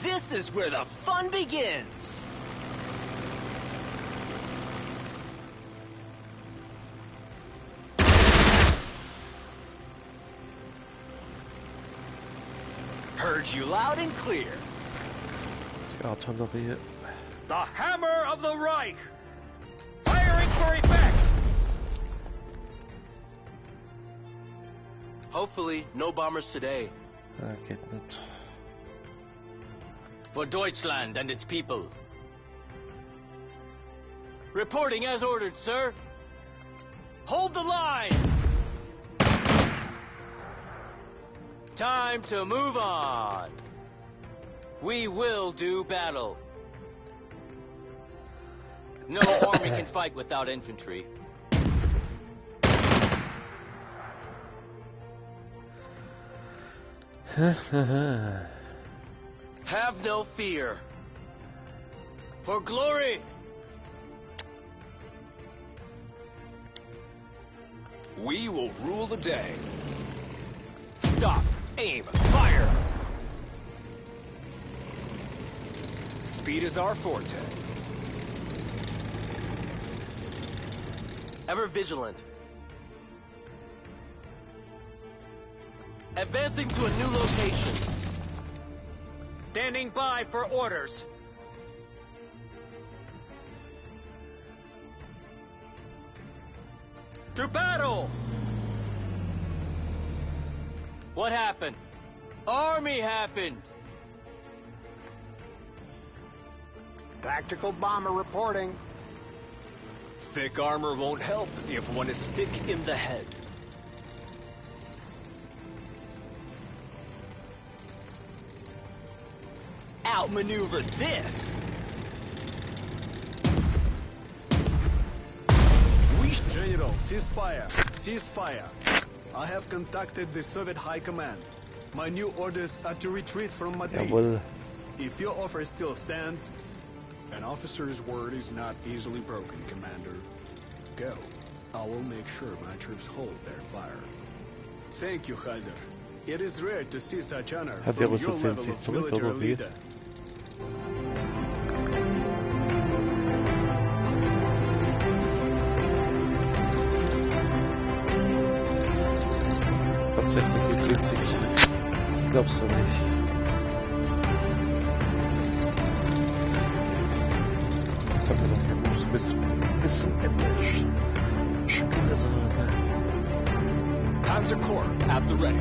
Speaker 6: This is where the fun begins. Heard you loud and clear.
Speaker 1: Die Artillerie.
Speaker 6: The hammer of the Reich. Firing for effect.
Speaker 8: Hopefully, no bombers today.
Speaker 1: Geht nicht.
Speaker 7: For Deutschland and its people. Reporting as ordered, sir. Hold the line! Time to move on. We will do battle. No army can fight without infantry.
Speaker 8: Have no fear.
Speaker 7: For glory!
Speaker 2: We will rule the day.
Speaker 6: Stop. Aim. Fire.
Speaker 2: Speed is our forte.
Speaker 8: Ever vigilant. Advancing to a new location.
Speaker 6: Standing by for orders. To battle!
Speaker 7: What happened? Army happened!
Speaker 3: Tactical bomber reporting.
Speaker 2: Thick armor won't help if one is thick in the head.
Speaker 6: Outmaneuver this!
Speaker 4: General, ceasefire! Ceasefire! I have contacted the Soviet High Command. My new orders are to retreat from Madrid.
Speaker 1: Jawohl.
Speaker 4: If your offer still stands... An officer's word is not easily broken, Commander. Go. I will make sure my troops hold their fire. Thank you, Halder. It is rare to see such honor
Speaker 1: Hat der
Speaker 4: from
Speaker 1: Russe
Speaker 4: your
Speaker 1: zählt
Speaker 4: level
Speaker 1: sich
Speaker 4: of
Speaker 1: zurück,
Speaker 4: military
Speaker 1: oder wie?
Speaker 4: leader.
Speaker 1: Tatsächlich, sie zählt sich zurück. Glaubst du nicht? Kann mir doch ein bisschen etwas Spiele drin.
Speaker 2: Panzer Corps at the ready.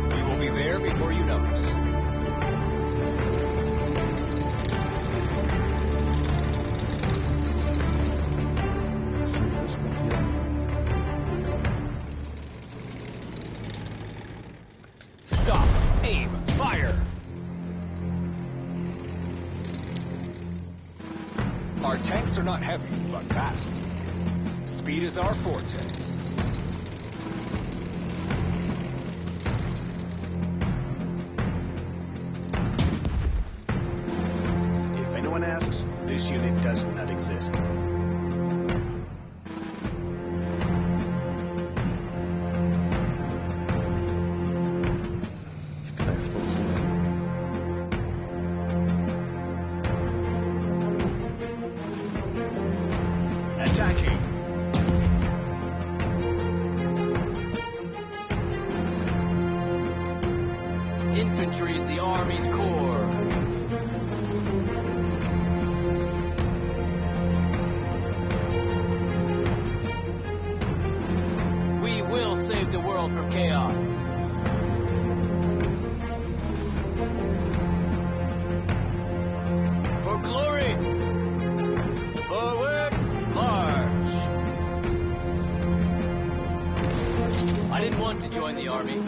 Speaker 2: We will be there before you notice.
Speaker 1: Was wird das noch hier?
Speaker 6: Stop. Aim. Fire.
Speaker 2: Our tanks are not heavy, but fast. Speed is our forte.
Speaker 4: If anyone asks,
Speaker 7: Infantry is the Army's core. We will save the world from chaos. For glory! Forward, march! I didn't want to join the Army.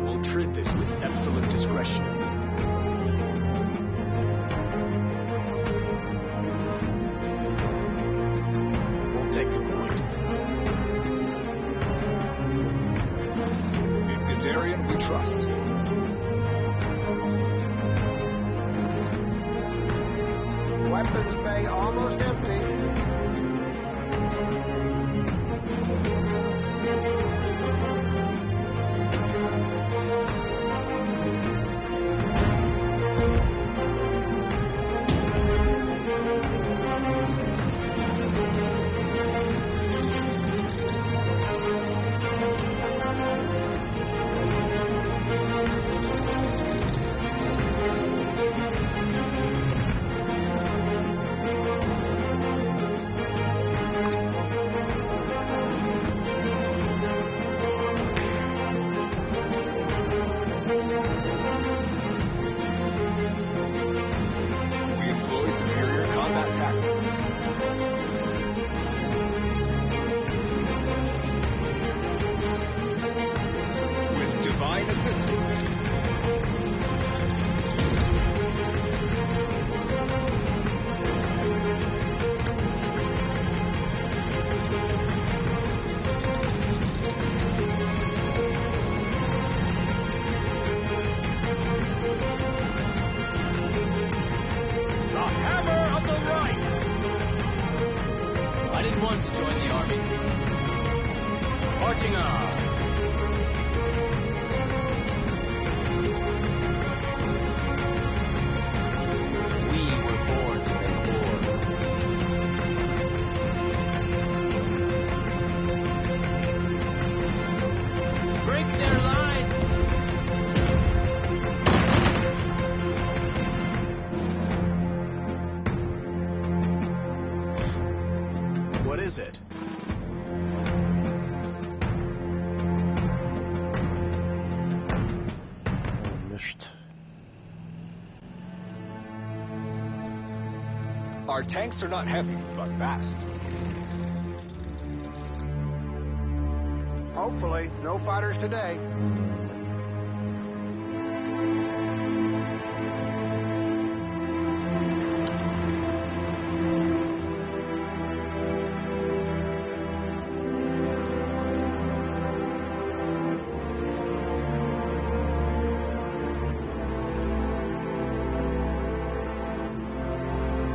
Speaker 4: We'll treat this with absolute discretion. We'll take the point.
Speaker 2: In Guderian, we trust.
Speaker 3: Weapons bay almost empty.
Speaker 2: We employ superior combat tactics. With divine assistance.
Speaker 6: The hammer of the right!
Speaker 7: I didn't want to join the Army. Marching on! We were born to make war. Break their lines!
Speaker 4: What is it?
Speaker 1: Mischt.
Speaker 2: Our tanks are not heavy, but fast.
Speaker 3: Hopefully, no fighters today.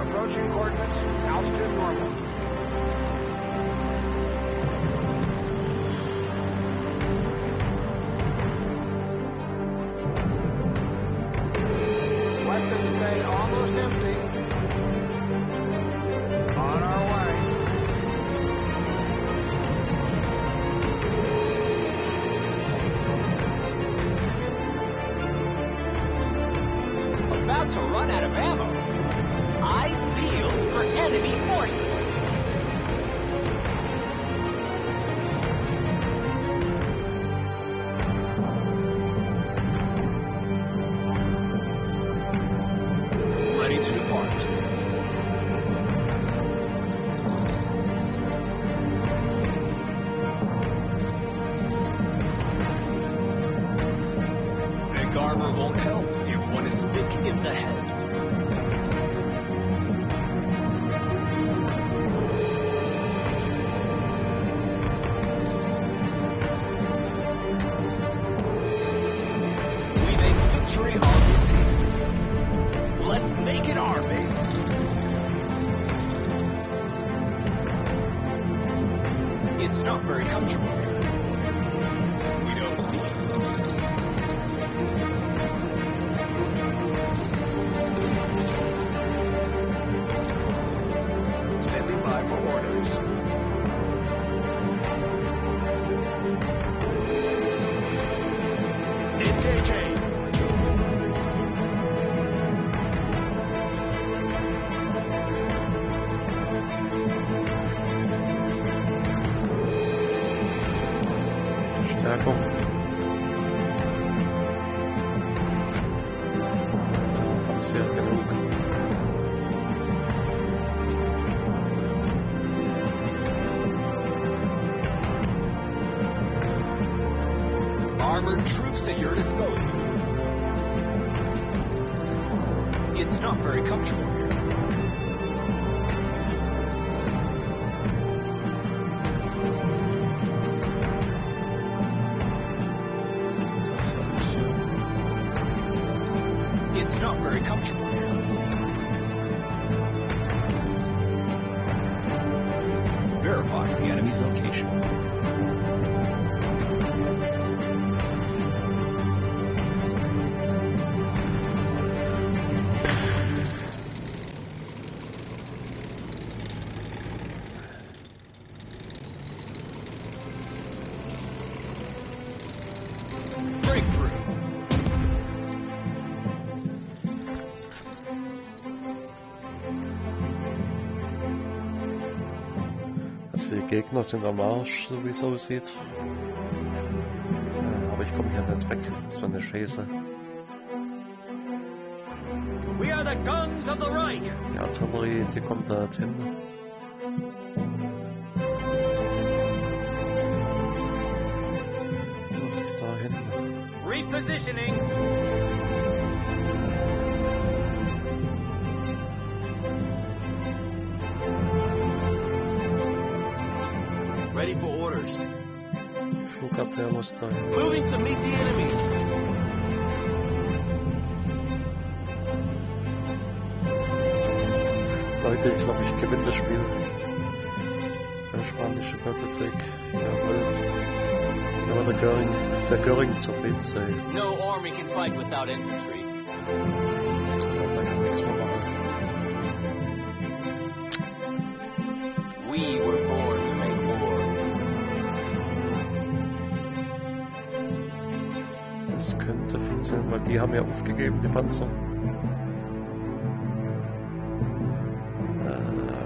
Speaker 3: Approaching coordinates, altitude normal. Weapons bay almost empty. On our way.
Speaker 6: About to run out of ammo. Eyes peeled for enemy forces.
Speaker 2: Ready to depart. Thick armor won't help if one is thick in the head. We make victory our routine. Let's make it our base. It's not very comfortable here. We don't need this.
Speaker 1: Verstärkung. Haben sie ja genug.
Speaker 2: Armored troops at your disposal. It's not very comfortable here. It's not very comfortable here. Verify the enemy's location.
Speaker 1: Die Gegner sind am Arsch, so wie es aussieht. Aber ich komme hier nicht weg. So eine Scheiße.
Speaker 6: We are the guns of the Reich.
Speaker 1: Die Artillerie, die kommt da hin. Was ist da hinten?
Speaker 6: Repositioning.
Speaker 8: Ready for orders.
Speaker 1: Flugabwehr muss da hin.
Speaker 8: Moving to meet the enemy.
Speaker 1: Leute, ich glaube, ich gewinne das Spiel. Der spanische Bürgerkrieg. Jawohl. Ja, der Göring zufrieden sein.
Speaker 7: No army can fight without infantry.
Speaker 1: Ja, da kann nichts mehr machen.
Speaker 7: We were born to make war.
Speaker 1: Das könnte viel sein, weil die haben ja aufgegeben, die Panzer.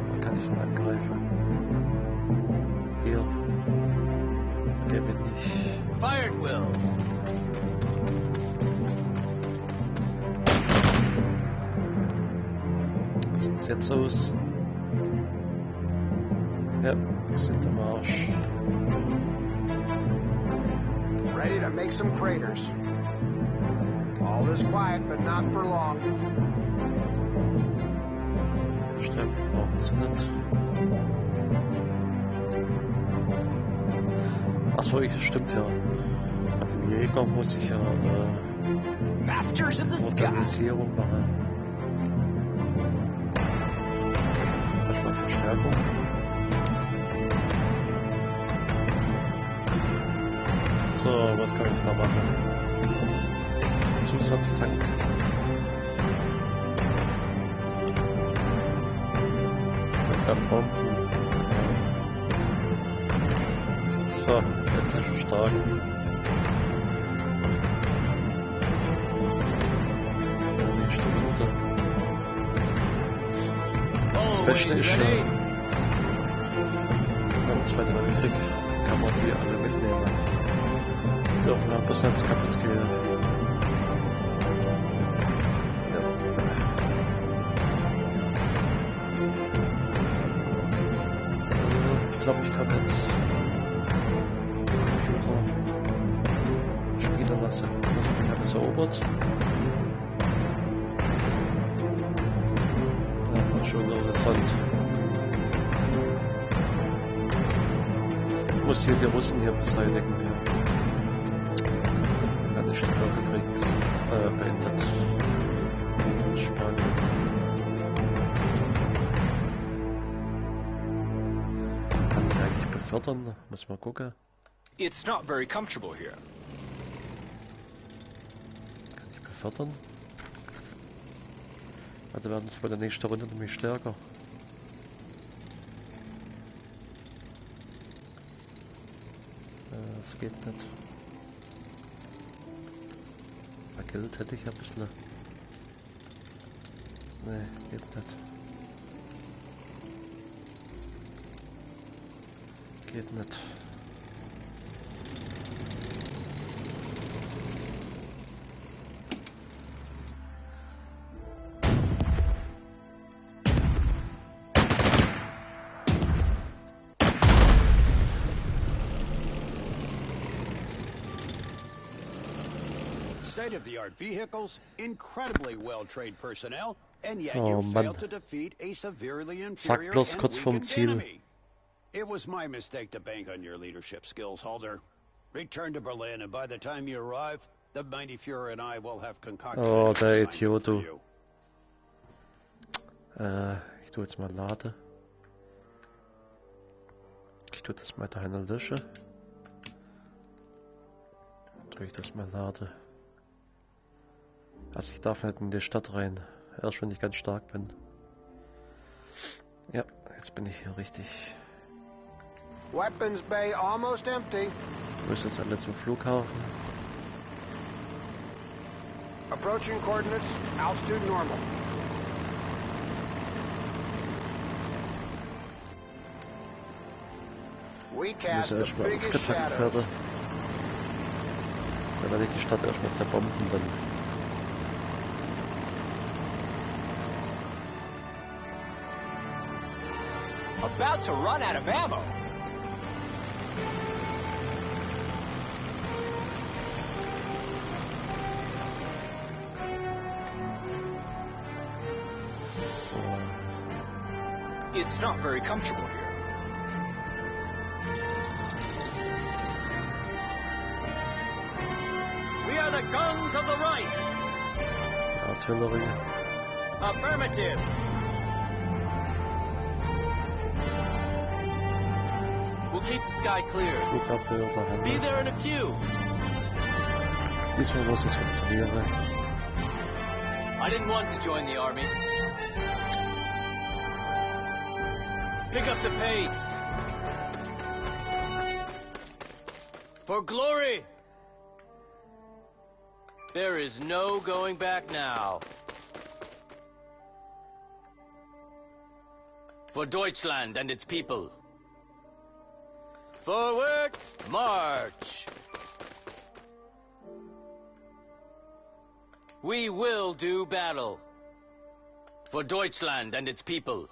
Speaker 1: Wo kann ich denn angreifen? Hier. Gewinne ich.
Speaker 7: Fired will.
Speaker 1: Wie sieht's jetzt aus? Ja, die sind am Arsch.
Speaker 3: Ready to make some craters. All is quiet, but not for long.
Speaker 1: Stärke brauchen sie nicht. Achso, stimmt ja. Bei dem Jäger muss ich ja
Speaker 6: Masters of the sky.
Speaker 1: Modernisierung machen. Manchmal Verstärkung. So, was kann ich da machen? Zusatztank. Und dann Bomben. So, jetzt ist er stark. Ja, nächste Minute. Das Beste ist ja, beim Zweiten Weltkrieg kann man die alle mitnehmen. Die dürfen aber bloß nicht kaputt gehen. Ja. Ich glaube, ich kann jetzt spielen lassen. Das habe ich alles erobert. Ja, schon interessant. Ich muss hier die Russen hier beseitigen. Ja. Dann ist der Bürgerkrieg beendet. In Spanien. Kann ich eigentlich befördern? Muss mal gucken.
Speaker 2: It's not very comfortable here.
Speaker 1: Kann ich befördern? Also werden sie bei der nächsten Runde nämlich stärker. Das geht nicht. Bei Geld hätte ich ein bisschen. Nee, geht nicht. Geht nicht.
Speaker 5: state-of-the-art vehicles, incredibly well-trained personnel, and yet
Speaker 1: Oh,
Speaker 5: you
Speaker 1: Mann.
Speaker 5: failed to defeat a severely
Speaker 1: Sag
Speaker 5: inferior
Speaker 1: bloß
Speaker 5: and
Speaker 1: kurz vorm
Speaker 5: weakened
Speaker 1: Ziel.
Speaker 5: enemy. It was my mistake to bank on your leadership skills, Halder. Return to Berlin, and by the time you arrive, the mighty Führer and I will have concocted
Speaker 1: Oh,
Speaker 5: an
Speaker 1: der
Speaker 5: assignment
Speaker 1: Idiot,
Speaker 5: for
Speaker 1: du.
Speaker 5: you.
Speaker 1: Ich tue jetzt mal Lade. Ich tue das mal dahin lösche. Tue ich das mal Lade. Also ich darf nicht in die Stadt rein. Erst wenn ich ganz stark bin. Ja, jetzt bin ich hier richtig.
Speaker 3: Weapons bay almost empty.
Speaker 1: Wo ist jetzt alle zum Flughafen?
Speaker 3: Approaching coordinates, altitude normal. We
Speaker 1: Ich
Speaker 3: cast
Speaker 1: muss
Speaker 3: the
Speaker 1: erstmal
Speaker 3: biggest
Speaker 1: aufgetankt
Speaker 3: shadows.
Speaker 1: werden. Dann werde ich die Stadt erstmal zerbomben dann.
Speaker 6: About to run out of ammo.
Speaker 1: So.
Speaker 2: It's not very comfortable here.
Speaker 6: We are the guns of the right.
Speaker 1: Artillerie.
Speaker 6: Affirmative.
Speaker 8: We'll keep the sky clear.
Speaker 1: Flugabwehr daheim.
Speaker 8: Be there in a few.
Speaker 1: Diesmal muss es funktionieren.
Speaker 7: I didn't want to join the army. Pick up the pace. For glory! There is no going back now. For Deutschland and its people. Forward, march! We will do battle. For Deutschland and its people.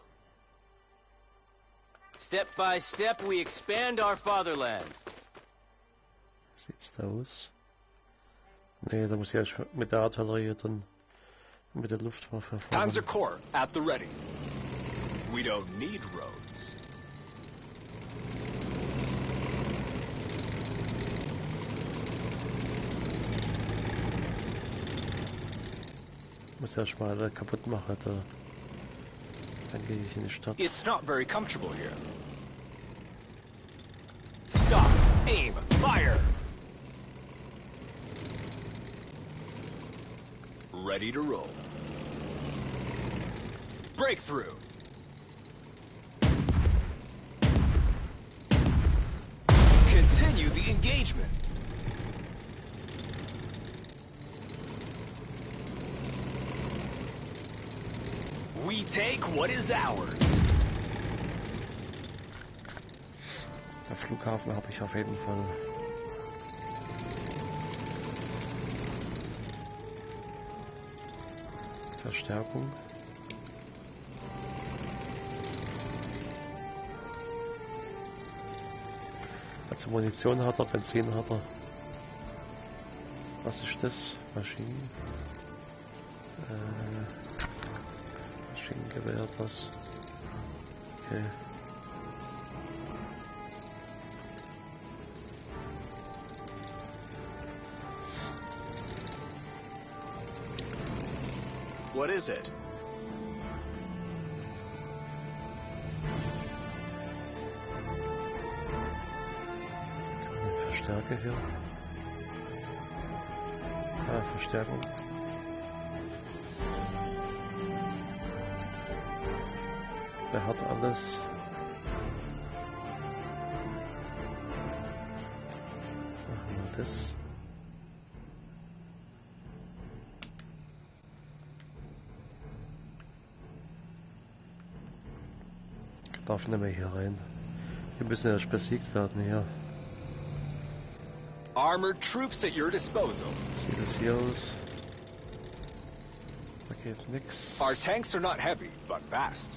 Speaker 7: Step by step, we expand our fatherland.
Speaker 1: Sieht's da aus? Nee, da muss ich erst mit der Artillerie dann mit der Luftwaffe fahren.
Speaker 2: Panzer Corps at the ready. We don't need roads.
Speaker 1: Muss erst mal alle kaputt machen, da. Dann gehe ich in die Stadt.
Speaker 2: It's not very comfortable here. Stop! Aim! Fire! Ready to roll. Breakthrough! Continue the engagement. We take what is ours.
Speaker 1: Der Flughafen habe ich auf jeden Fall. Verstärkung. Also Munition hat er, Benzin hat er. Was ist das? Maschinen? Maschinengewehr, das. Okay.
Speaker 4: What is it?
Speaker 1: Verstärke hier. Ah, Verstärkung. Der hat alles. Machen wir das. Ich darf nicht mehr hier rein. Wir müssen erst besiegt werden hier.
Speaker 2: Armored troops at your disposal.
Speaker 1: Sieht es hier aus? Da geht nix.
Speaker 2: Our tanks are not heavy, but fast.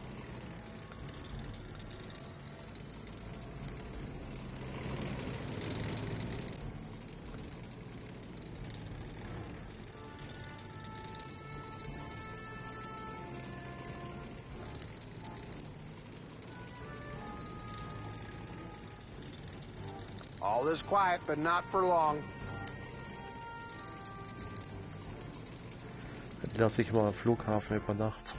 Speaker 3: All is quiet, but not for long.
Speaker 1: Jetzt lasse ich mal am Flughafen über Nacht.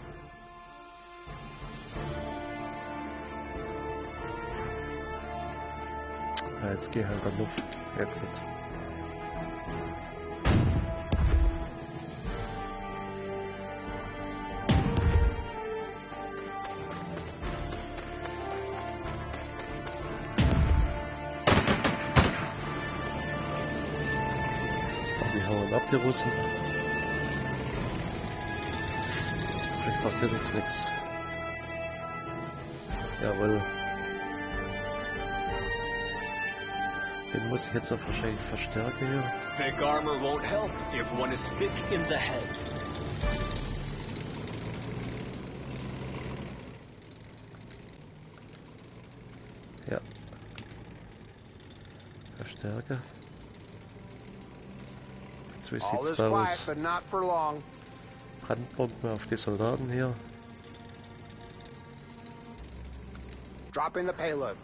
Speaker 1: Ja, jetzt geh halt an Luft. Jetzt. Die hauen ab, die Russen. Vielleicht passiert uns nichts. Jawohl. Den muss ich jetzt auch wahrscheinlich verstärken hier.
Speaker 6: Thick armor won't help if one is thick in the head.
Speaker 1: Ja. Verstärke. Jetzt wie
Speaker 3: All
Speaker 1: sieht's
Speaker 3: is
Speaker 1: da
Speaker 3: quiet,
Speaker 1: aus?
Speaker 3: but not for long.
Speaker 1: Brandbomben auf die Soldaten hier.
Speaker 3: Dropping the payload.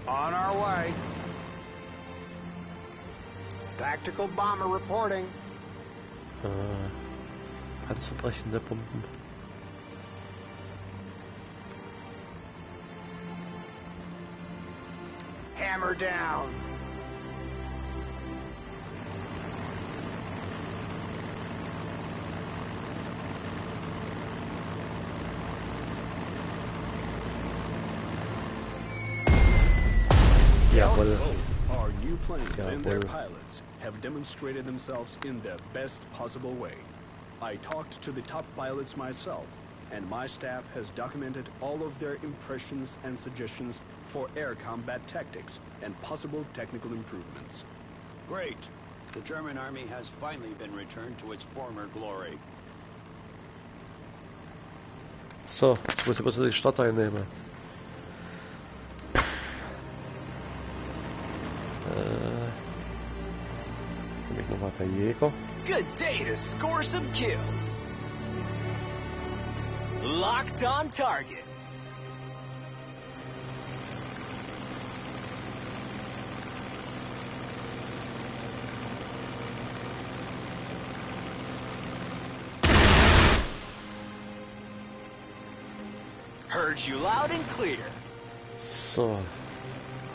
Speaker 3: On our way. Tactical bomber reporting.
Speaker 1: Panzerbrechende Bomben.
Speaker 3: Hammer down.
Speaker 1: Jawohl.
Speaker 4: Our new planes and their
Speaker 1: Jawohl.
Speaker 4: pilots have demonstrated themselves in the best possible way. I talked to the top pilots myself, and my staff has documented all of their impressions and suggestions for air combat tactics and possible technical improvements.
Speaker 5: Great. The German army has finally been returned to its former glory.
Speaker 1: So, ich muss aber so die Stadt einnehmen. Nehme ich nochmal der Jäger.
Speaker 6: Good day to score some kills. Locked on target. Heard you loud and clear.
Speaker 1: So,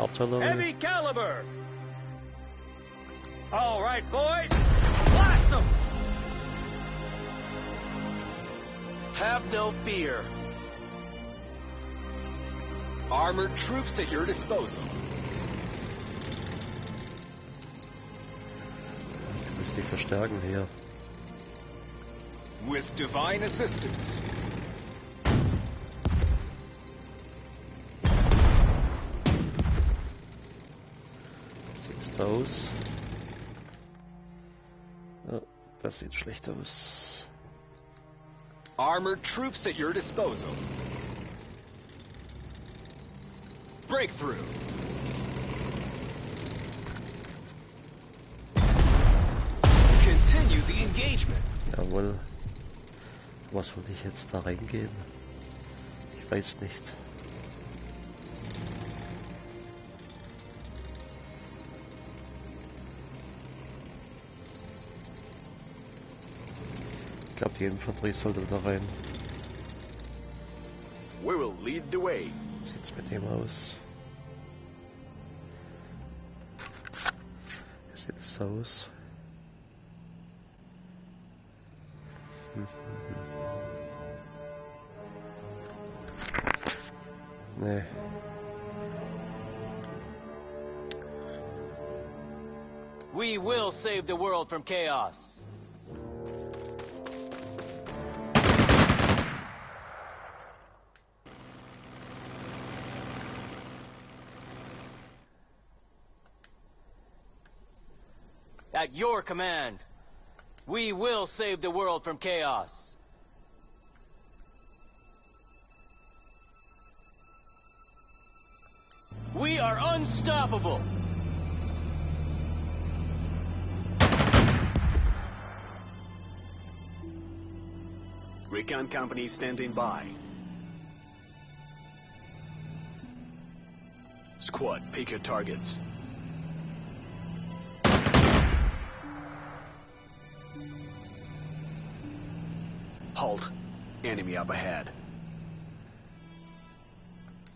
Speaker 1: Artillerie.
Speaker 6: Heavy caliber. All right, boys. Blast them.
Speaker 8: Have no fear.
Speaker 6: Armored troops at your disposal.
Speaker 1: Ich muss die verstärken hier.
Speaker 6: With divine assistance.
Speaker 1: Sieht's da aus? Oh, das sieht schlecht aus.
Speaker 6: Armored troops at your disposal. Breakthrough. Continue the engagement.
Speaker 1: Jawohl. Was wollte ich jetzt da reingehen? Ich weiß nicht. Ich glaube, die Infanterie sollte da rein.
Speaker 4: We will lead the way.
Speaker 1: Wie sieht's mit dem aus? Wie sieht es aus? Nee.
Speaker 7: We will save the world from chaos. At your command, we will save the world from chaos. We are unstoppable.
Speaker 4: Recon company standing by. Squad, pick your targets. Halt. Enemy up ahead.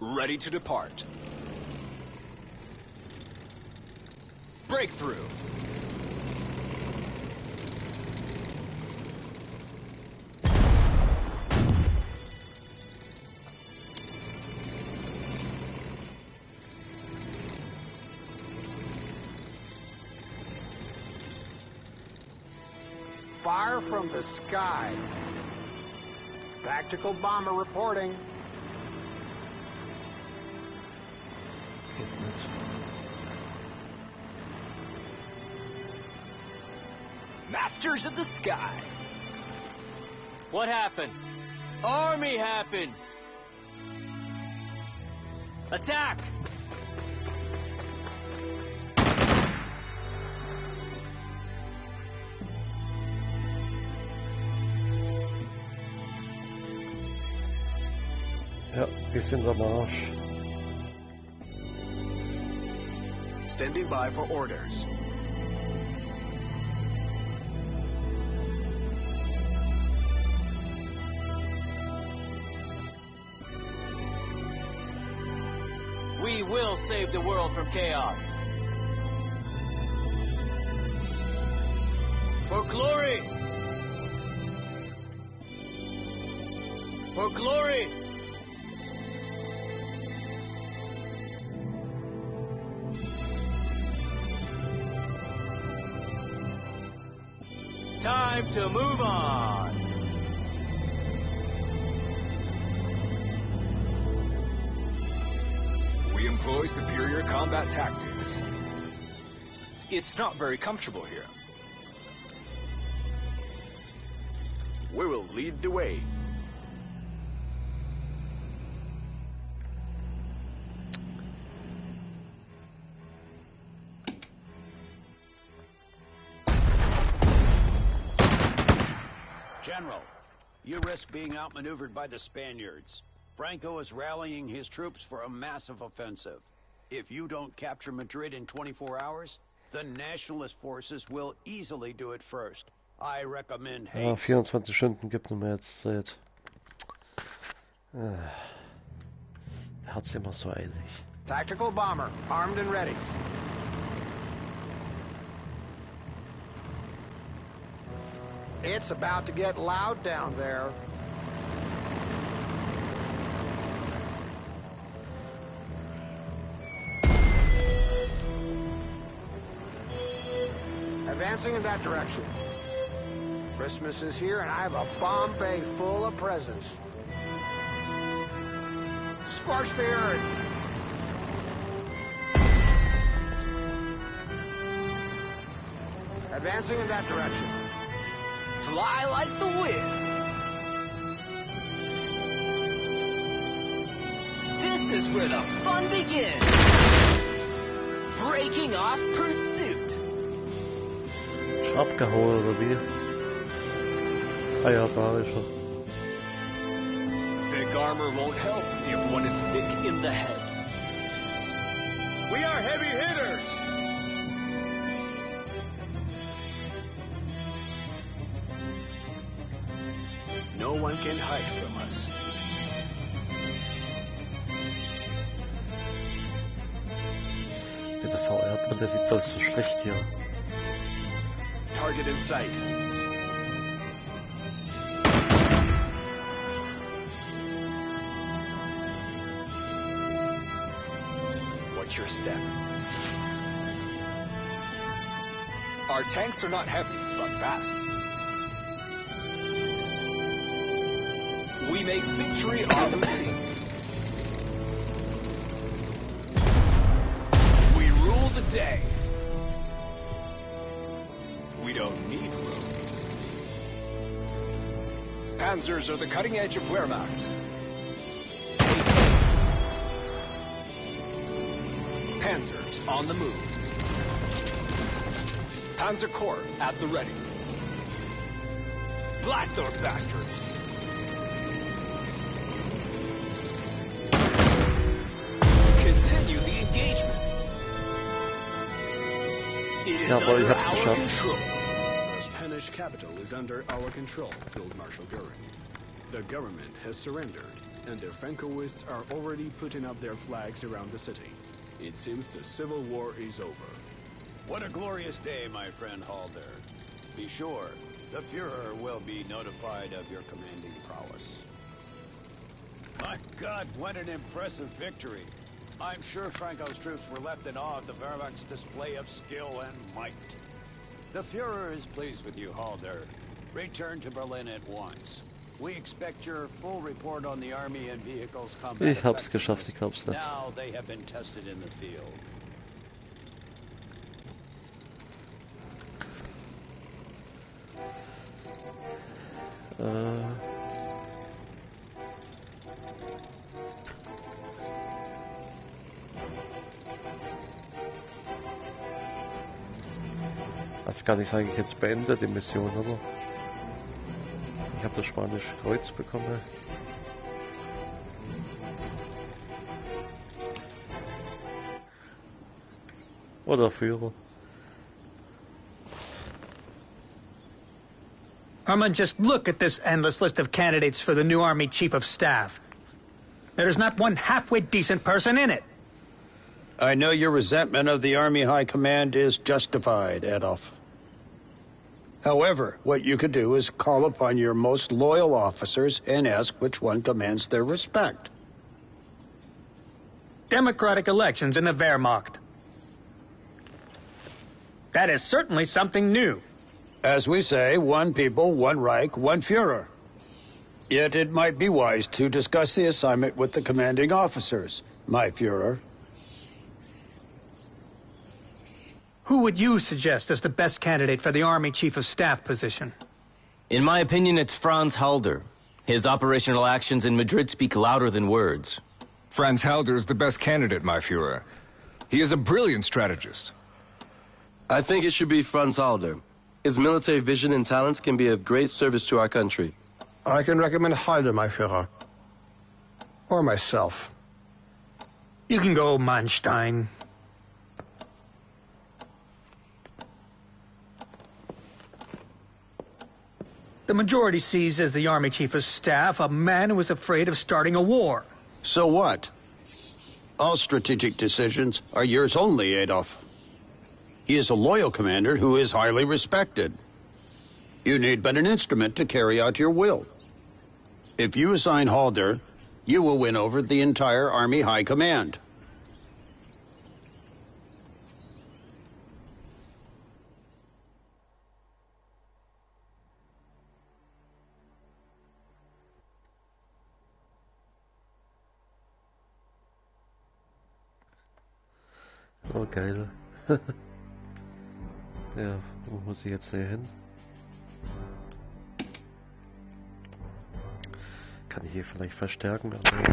Speaker 2: Ready to depart. Breakthrough.
Speaker 3: Fire from the sky. Tactical bomber reporting.
Speaker 2: Masters of the sky.
Speaker 7: What happened? Army happened. Attack!
Speaker 1: Ja, die sind am Arsch.
Speaker 4: Standing by for orders.
Speaker 7: We will save the world from chaos. For glory! For glory! Time to move on.
Speaker 2: We employ superior combat tactics. It's not very comfortable here.
Speaker 4: We will lead the way.
Speaker 5: General, you risk being outmaneuvered by the Spaniards. Franco is rallying his troops for a massive offensive. If you don't capture Madrid in 24 hours, the nationalist forces will easily do it first. I recommend haste.
Speaker 1: Ja, 24 Stunden gibt mir jetzt Zeit. Er hat's immer so eilig.
Speaker 3: Tactical bomber, armed and ready. It's about to get loud down there. Advancing in that direction. Christmas is here and I have a bomb bay full of presents. Scorch the earth. Advancing in that direction.
Speaker 6: Fly like the wind. This is where the fun begins. Breaking off pursuit.
Speaker 1: Abgehauen oder wie? Ah ja, da ist er.
Speaker 2: Thick armor won't help if one is thick in the head.
Speaker 7: We are heavy hitters.
Speaker 4: No one can hide from us.
Speaker 1: Mit der VR-Brille sieht das so schlecht hier.
Speaker 4: Target in sight. Watch your step.
Speaker 2: Our tanks are not heavy, but fast. We make victory our routine. We rule the day. We don't need roads. Panzers are the cutting edge of Wehrmacht. panzers on the move. Panzer Corps at the ready. Blast those bastards! Continue the engagement. It is
Speaker 1: Jawohl, ich
Speaker 2: under
Speaker 1: hab's
Speaker 2: our
Speaker 1: geschafft.
Speaker 2: control.
Speaker 4: The Spanish capital is under our control, Field Marshal Goering. The government has surrendered, and the Francoists are already putting up their flags around the city. It seems the civil war is over.
Speaker 5: What a glorious day, my friend Halder. Be sure, the Fuhrer will be notified of your commanding prowess. My God, what an impressive victory. I'm sure Franco's troops were left in awe of the Wehrmacht's display of skill and might. The Fuhrer is pleased with you, Halder. Return to Berlin at once. We expect your full report on the army and vehicles combat
Speaker 1: Ich hab's geschafft, ich glaub's nicht.
Speaker 5: Now they have been tested in the field.
Speaker 1: Also kann ich eigentlich jetzt beendet die Mission, oder? Ich habe das spanische Kreuz bekommen. Oder Führer.
Speaker 6: Herman, just look at this endless list of candidates for the new Army Chief of Staff. There's not one halfway decent person in it.
Speaker 5: I know your resentment of the Army High Command is justified, Adolf. However, what you could do is call upon your most loyal officers and ask which one commands their respect.
Speaker 6: Democratic elections in the Wehrmacht. That is certainly something new.
Speaker 5: As we say, one people, one Reich, one Führer. Yet it might be wise to discuss the assignment with the commanding officers, my Führer.
Speaker 6: Who would you suggest as the best candidate for the Army Chief of Staff position?
Speaker 7: In my opinion, it's Franz Halder. His operational actions in Madrid speak louder than words.
Speaker 2: Franz Halder is the best candidate, my Führer. He is a brilliant strategist.
Speaker 8: I think it should be Franz Halder. His military vision and talents can be of great service to our country.
Speaker 3: I can recommend Halder, my Führer. Or myself.
Speaker 6: You can go, Manstein. The majority sees as the Army Chief of Staff a man who is afraid of starting a war.
Speaker 5: So what? All strategic decisions are yours only, Adolf. He is a loyal commander who is highly respected. You need but an instrument to carry out your will. If you assign Halder, you will win over the entire Army High Command.
Speaker 1: Oh, geil. Ja, wo muss ich jetzt hier hin? Kann ich hier vielleicht verstärken? Also, hab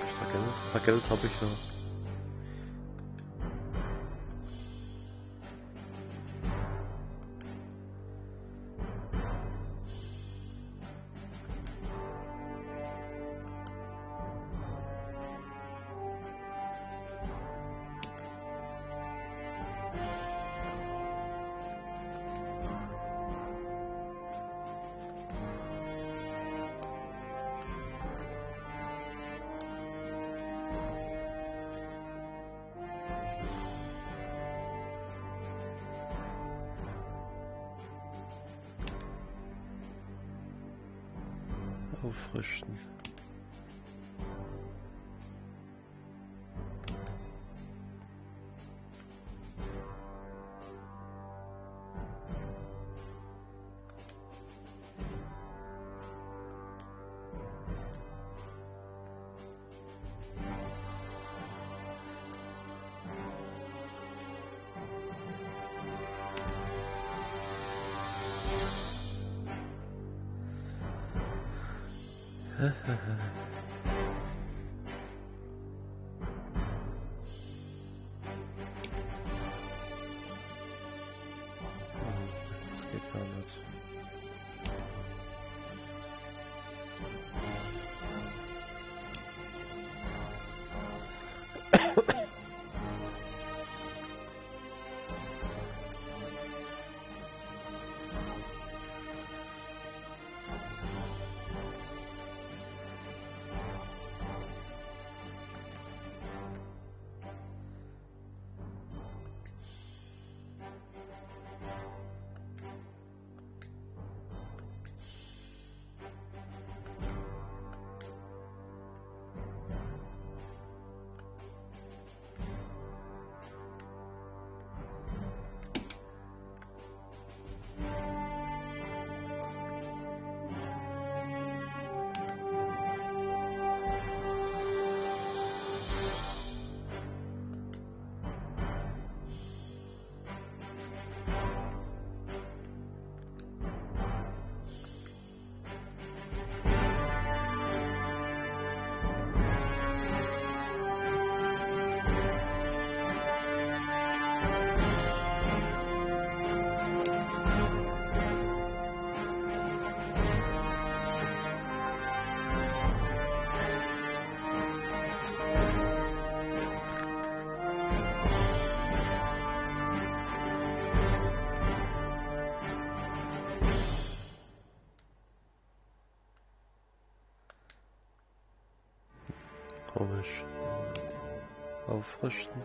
Speaker 1: ich da Geld? Geld habe ich noch. Auffrischen. Das geht gar nicht. Komisch. Aufrichten.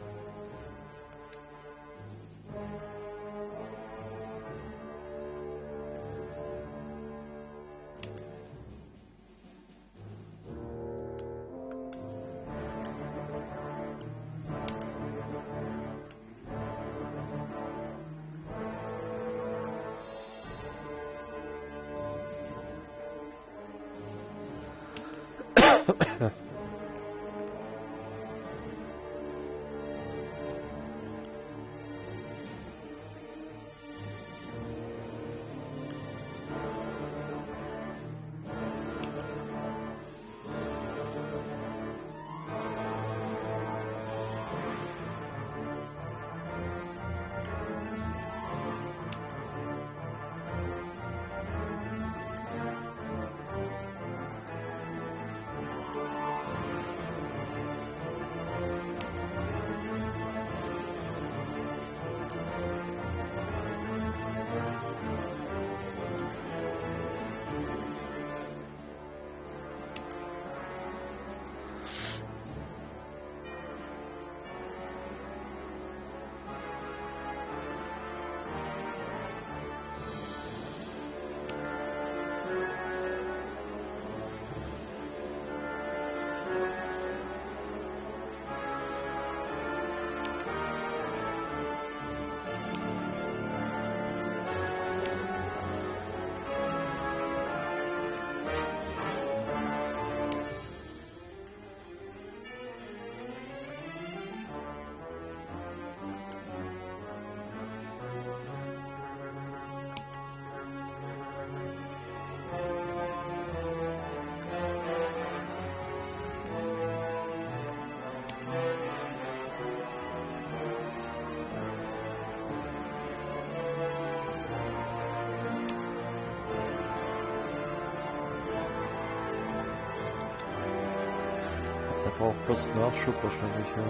Speaker 1: Der braucht bloß Nachschub wahrscheinlich, ja.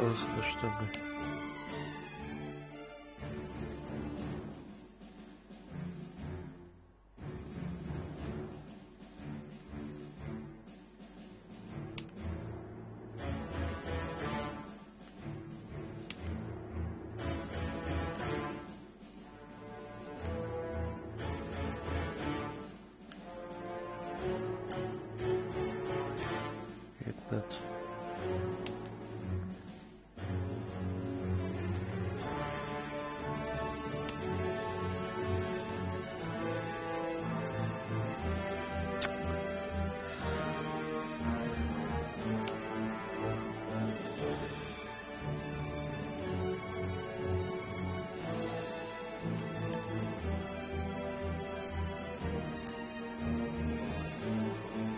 Speaker 1: Ausrüstung. Geht nicht.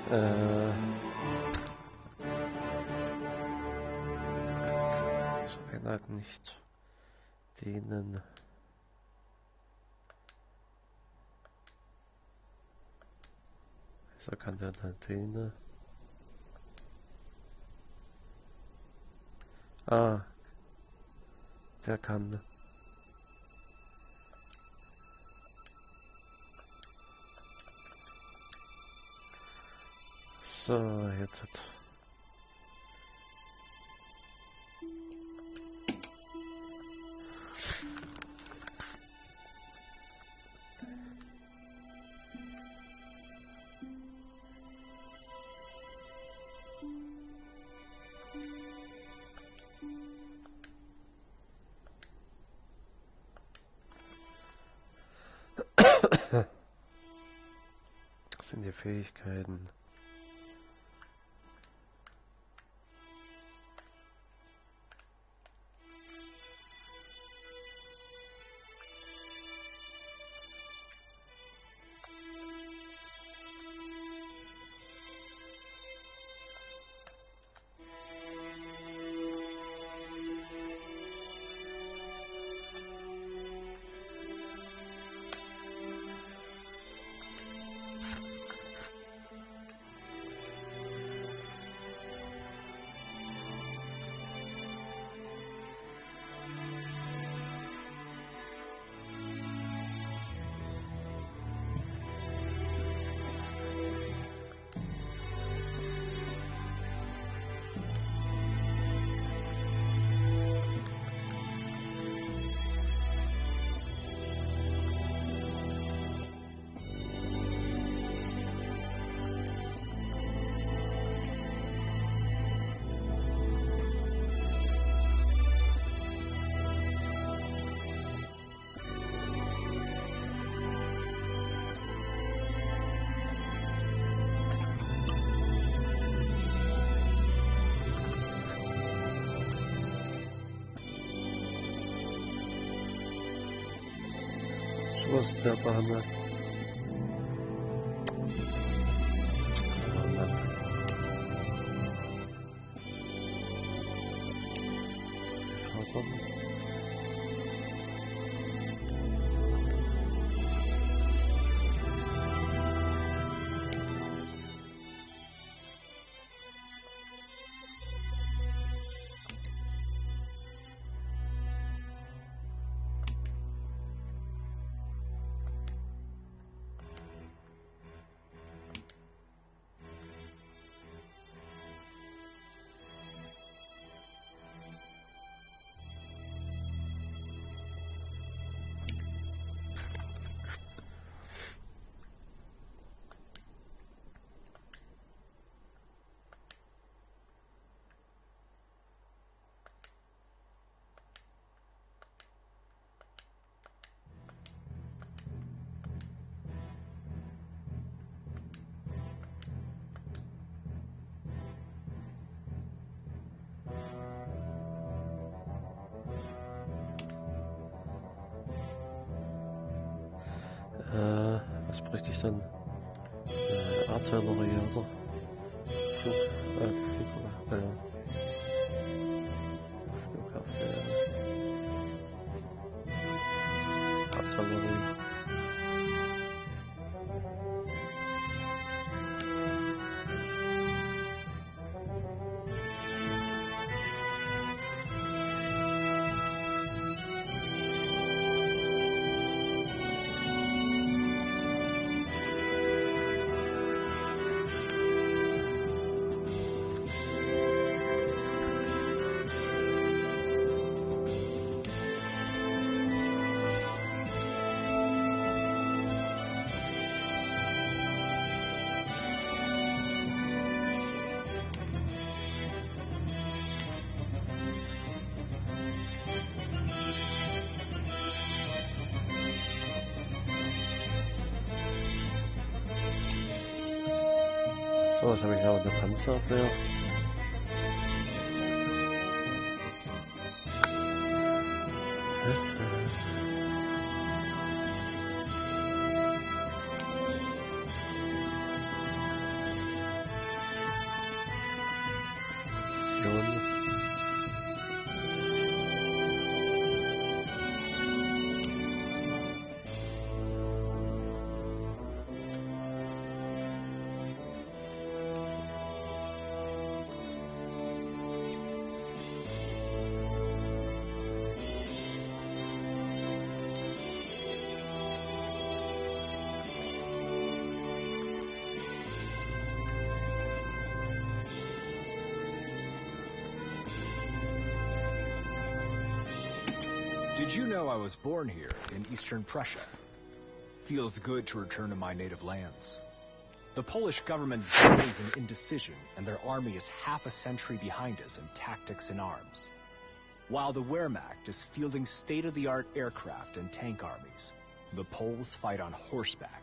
Speaker 1: Zur Einheit nicht dienen. Wieso kann der nicht dienen? Ah, der kann. So, jetzt hat. Das sind die Fähigkeiten. Was ist der Bahn? Was bräuchte ich dann? Artillerie oder? Artillerie. So, jetzt habe ich aber eine Panzerabwehr.
Speaker 2: know I was born here in eastern Prussia. Feels good to return to my native lands. The Polish government is in indecision, and their army is half a century behind us in tactics and arms. While the Wehrmacht is fielding state-of-the-art aircraft and tank armies, the Poles fight on horseback.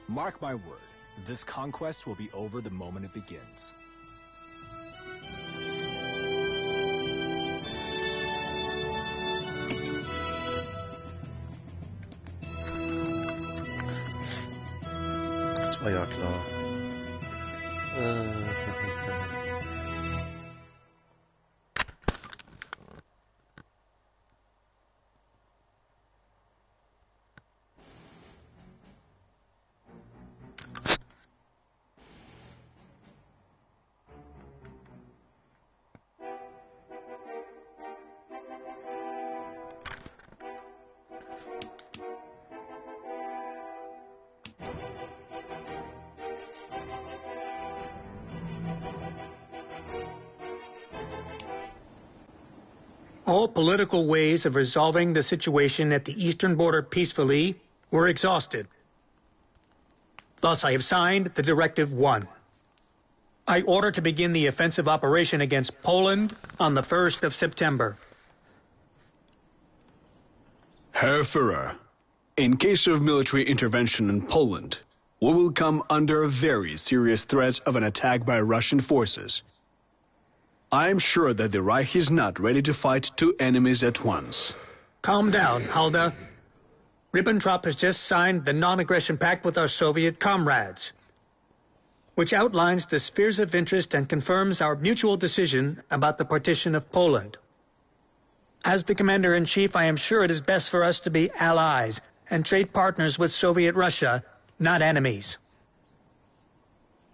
Speaker 2: Mark my word, this conquest will be over the moment it begins.
Speaker 1: Das war ja klar.
Speaker 6: All political ways of resolving the situation at the eastern border peacefully were exhausted. Thus, I have signed the Directive 1. I order to begin the offensive operation against Poland on the 1st of September.
Speaker 4: Herr Führer, in case of military intervention in Poland, we will come under a very serious threat of an attack by Russian forces. I am sure that the Reich is not ready to fight two enemies at once.
Speaker 6: Calm down, Halder. Ribbentrop has just signed the non-aggression pact with our Soviet comrades, which outlines the spheres of interest and confirms our mutual decision about the partition of Poland. As the Commander-in-Chief, I am sure it is best for us to be allies and trade partners with Soviet Russia, not enemies.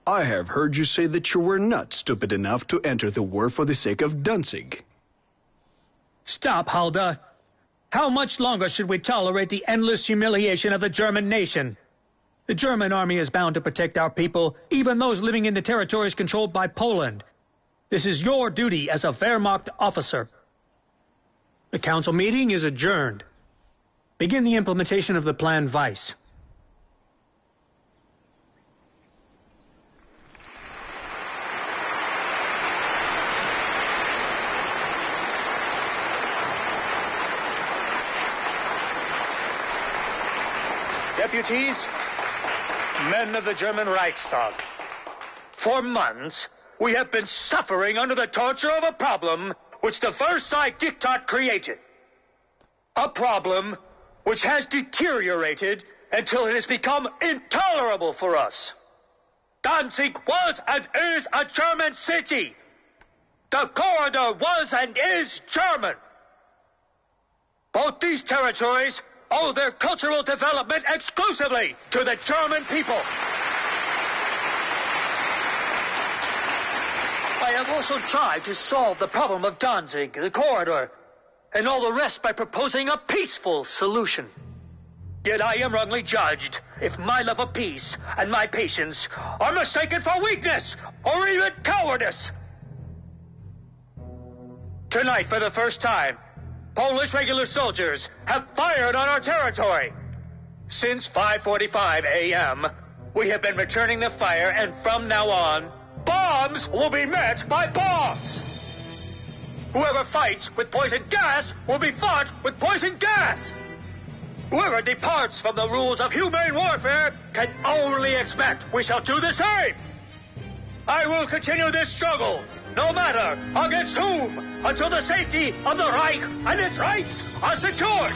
Speaker 4: I have heard you say that you were not stupid enough to enter the war for the sake of Danzig.
Speaker 6: Stop, Halder. How much longer should we tolerate the endless humiliation of the German nation? The German army is bound to protect our people, even those living in the territories controlled by Poland. This is your duty as a Wehrmacht officer. The council meeting is adjourned. Begin the implementation of the Plan Weiss. Deputies, men of the German Reichstag, for months we have been suffering under the torture of a problem which the Versailles Diktat created. A problem which has deteriorated until it has become intolerable for us. Danzig was and is a German city. The corridor was and is German. Both these territories owe their cultural development exclusively to the German people. I have also tried to solve the problem of Danzig, the corridor, and all the rest by proposing a peaceful solution. Yet I am wrongly judged if my love of peace and my patience are mistaken for weakness or even cowardice. Tonight, for the first time, Polish regular soldiers have fired on our territory. Since 5:45 a.m., we have been returning the fire, and from now on, bombs will be met by bombs. Whoever fights with poison gas will be fought with poison gas. Whoever departs from the rules of humane warfare can only expect we shall do the same. I will continue this struggle, no matter against whom, until the safety of the Reich and its rights are secured.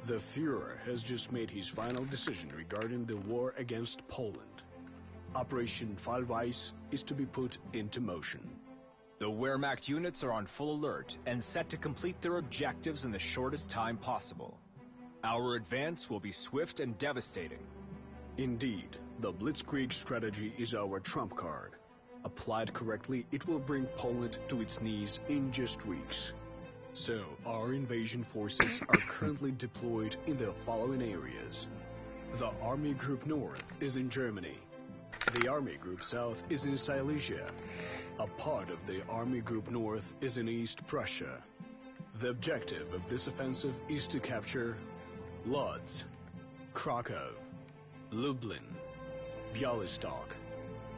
Speaker 4: The Führer has just made his final decision regarding the war against Poland. Operation Fallweis is to be put into motion.
Speaker 2: The Wehrmacht units are on full alert and set to complete their objectives in the shortest time possible. Our advance will be swift and devastating.
Speaker 4: Indeed, the Blitzkrieg strategy is our trump card. Applied correctly, it will bring Poland to its knees in just weeks. So, our invasion forces are currently deployed in the following areas. The Army Group North is in Germany. The Army Group South is in Silesia. A part of the Army Group North is in East Prussia. The objective of this offensive is to capture Lodz, Krakow, Lublin, Białystok,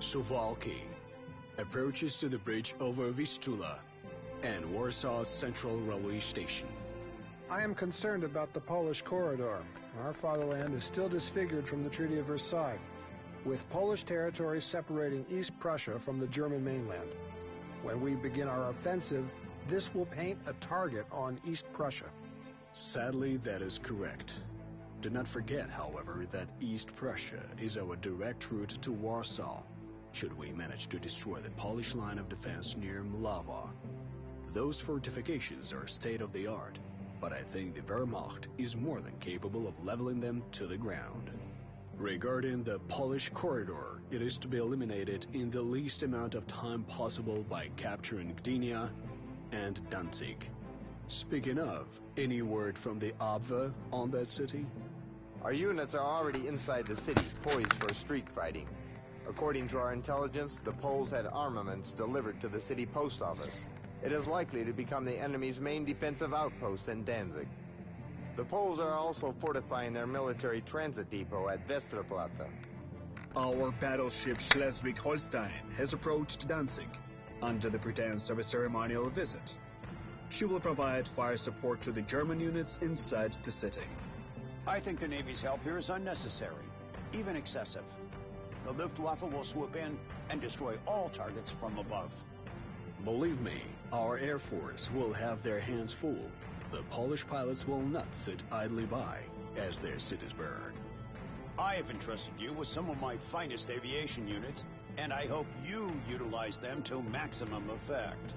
Speaker 4: Suwałki, approaches to the bridge over Vistula, and Warsaw's Central Railway Station.
Speaker 10: I am concerned about the Polish corridor. Our fatherland is still disfigured from the Treaty of Versailles, with Polish territory separating East Prussia from the German mainland. When we begin our offensive, this will paint a target on East Prussia.
Speaker 4: Sadly, that is correct. Do not forget, however, that East Prussia is our direct route to Warsaw, should we manage to destroy the Polish line of defense near Mlawa. Those fortifications are state-of-the-art, but I think the Wehrmacht is more than capable of leveling them to the ground. Regarding the Polish corridor, it is to be eliminated in the least amount of time possible by capturing Gdynia and Danzig. Speaking of, any word from the Abwehr on that city?
Speaker 9: Our units are already inside the city, poised for street fighting. According to our intelligence, the Poles had armaments delivered to the city post office. It is likely to become the enemy's main defensive outpost in Danzig. The Poles are also fortifying their military transit depot at Westerplatte.
Speaker 11: Our battleship Schleswig-Holstein has approached Danzig under the pretense of a ceremonial visit. She will provide fire support to the German units inside the city.
Speaker 5: I think the Navy's help here is unnecessary, even excessive. The Luftwaffe will swoop in and destroy all targets from above.
Speaker 4: Believe me, our Air Force will have their hands full. The Polish pilots will not sit idly by as their cities burn.
Speaker 5: I have entrusted you with some of my finest aviation units, and I hope you utilize them to maximum effect.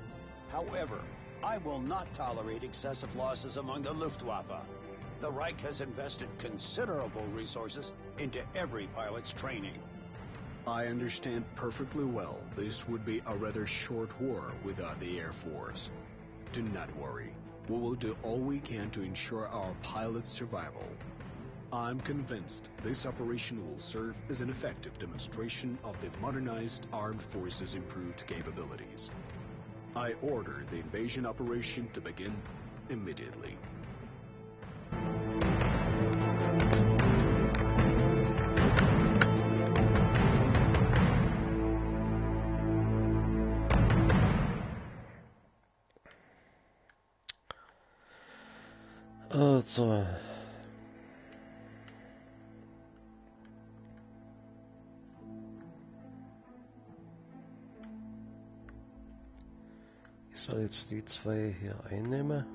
Speaker 5: However, I will not tolerate excessive losses among the Luftwaffe. The Reich has invested considerable resources into every pilot's training.
Speaker 4: I understand perfectly well this would be a rather short war without the Air Force. Do not worry. We will do all we can to ensure our pilots' survival. I'm convinced this operation will serve as an effective demonstration of the modernized armed forces' improved capabilities. I order the invasion operation to begin immediately.
Speaker 1: Also, ich soll jetzt die zwei hier einnehmen.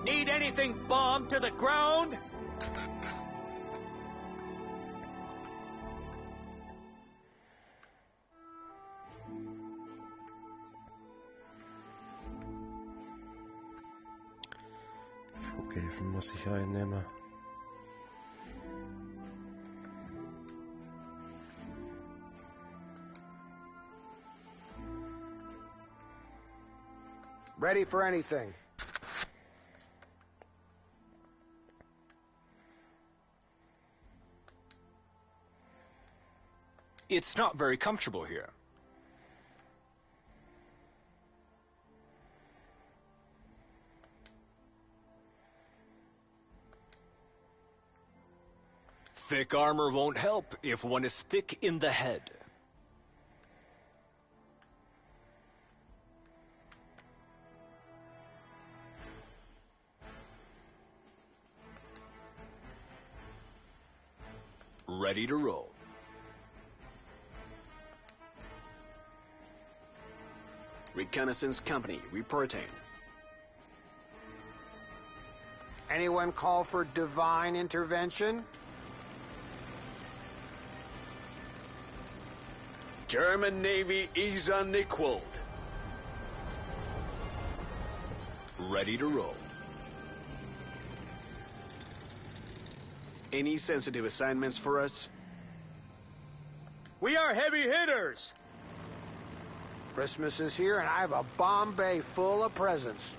Speaker 6: Need anything bombed to the ground?
Speaker 1: Flughäfen muss ich einnehmen.
Speaker 3: Ready for anything.
Speaker 2: It's not very comfortable here. Thick armor won't help if one is thick in the head. Ready to roll.
Speaker 4: Reconnaissance company reporting.
Speaker 3: Anyone call for divine intervention?
Speaker 4: German Navy is unequaled.
Speaker 2: Ready to roll.
Speaker 4: Any sensitive assignments for us?
Speaker 6: We are heavy hitters!
Speaker 3: Christmas is here and I have a bomb bay full of presents.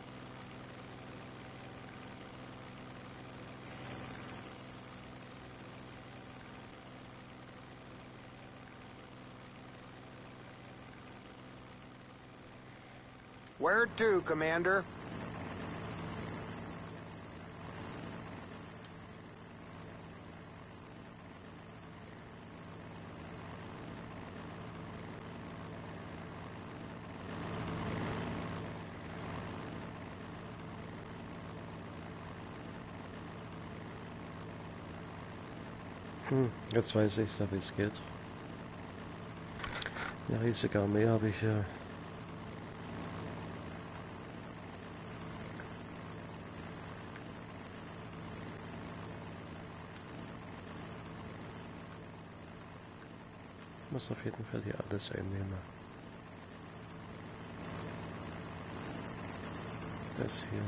Speaker 3: Where to, Commander?
Speaker 1: Jetzt weiß ich ja, wie es geht. Eine riesige Armee habe ich hier. Ich muss auf jeden Fall hier alles einnehmen. Das hier.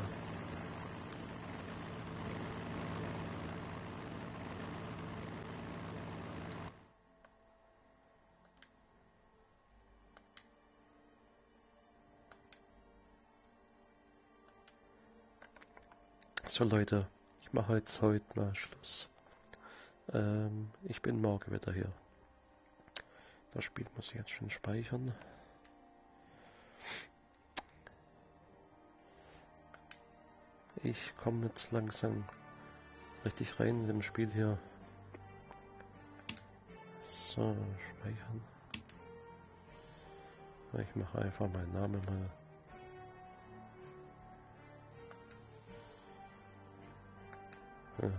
Speaker 1: So Leute, ich mache jetzt heute mal Schluss. Ich bin morgen wieder hier. Das Spiel muss ich jetzt schon speichern. Ich komme jetzt langsam richtig rein in dem Spiel hier. So, speichern. Ich mache einfach meinen Namen mal. Ja.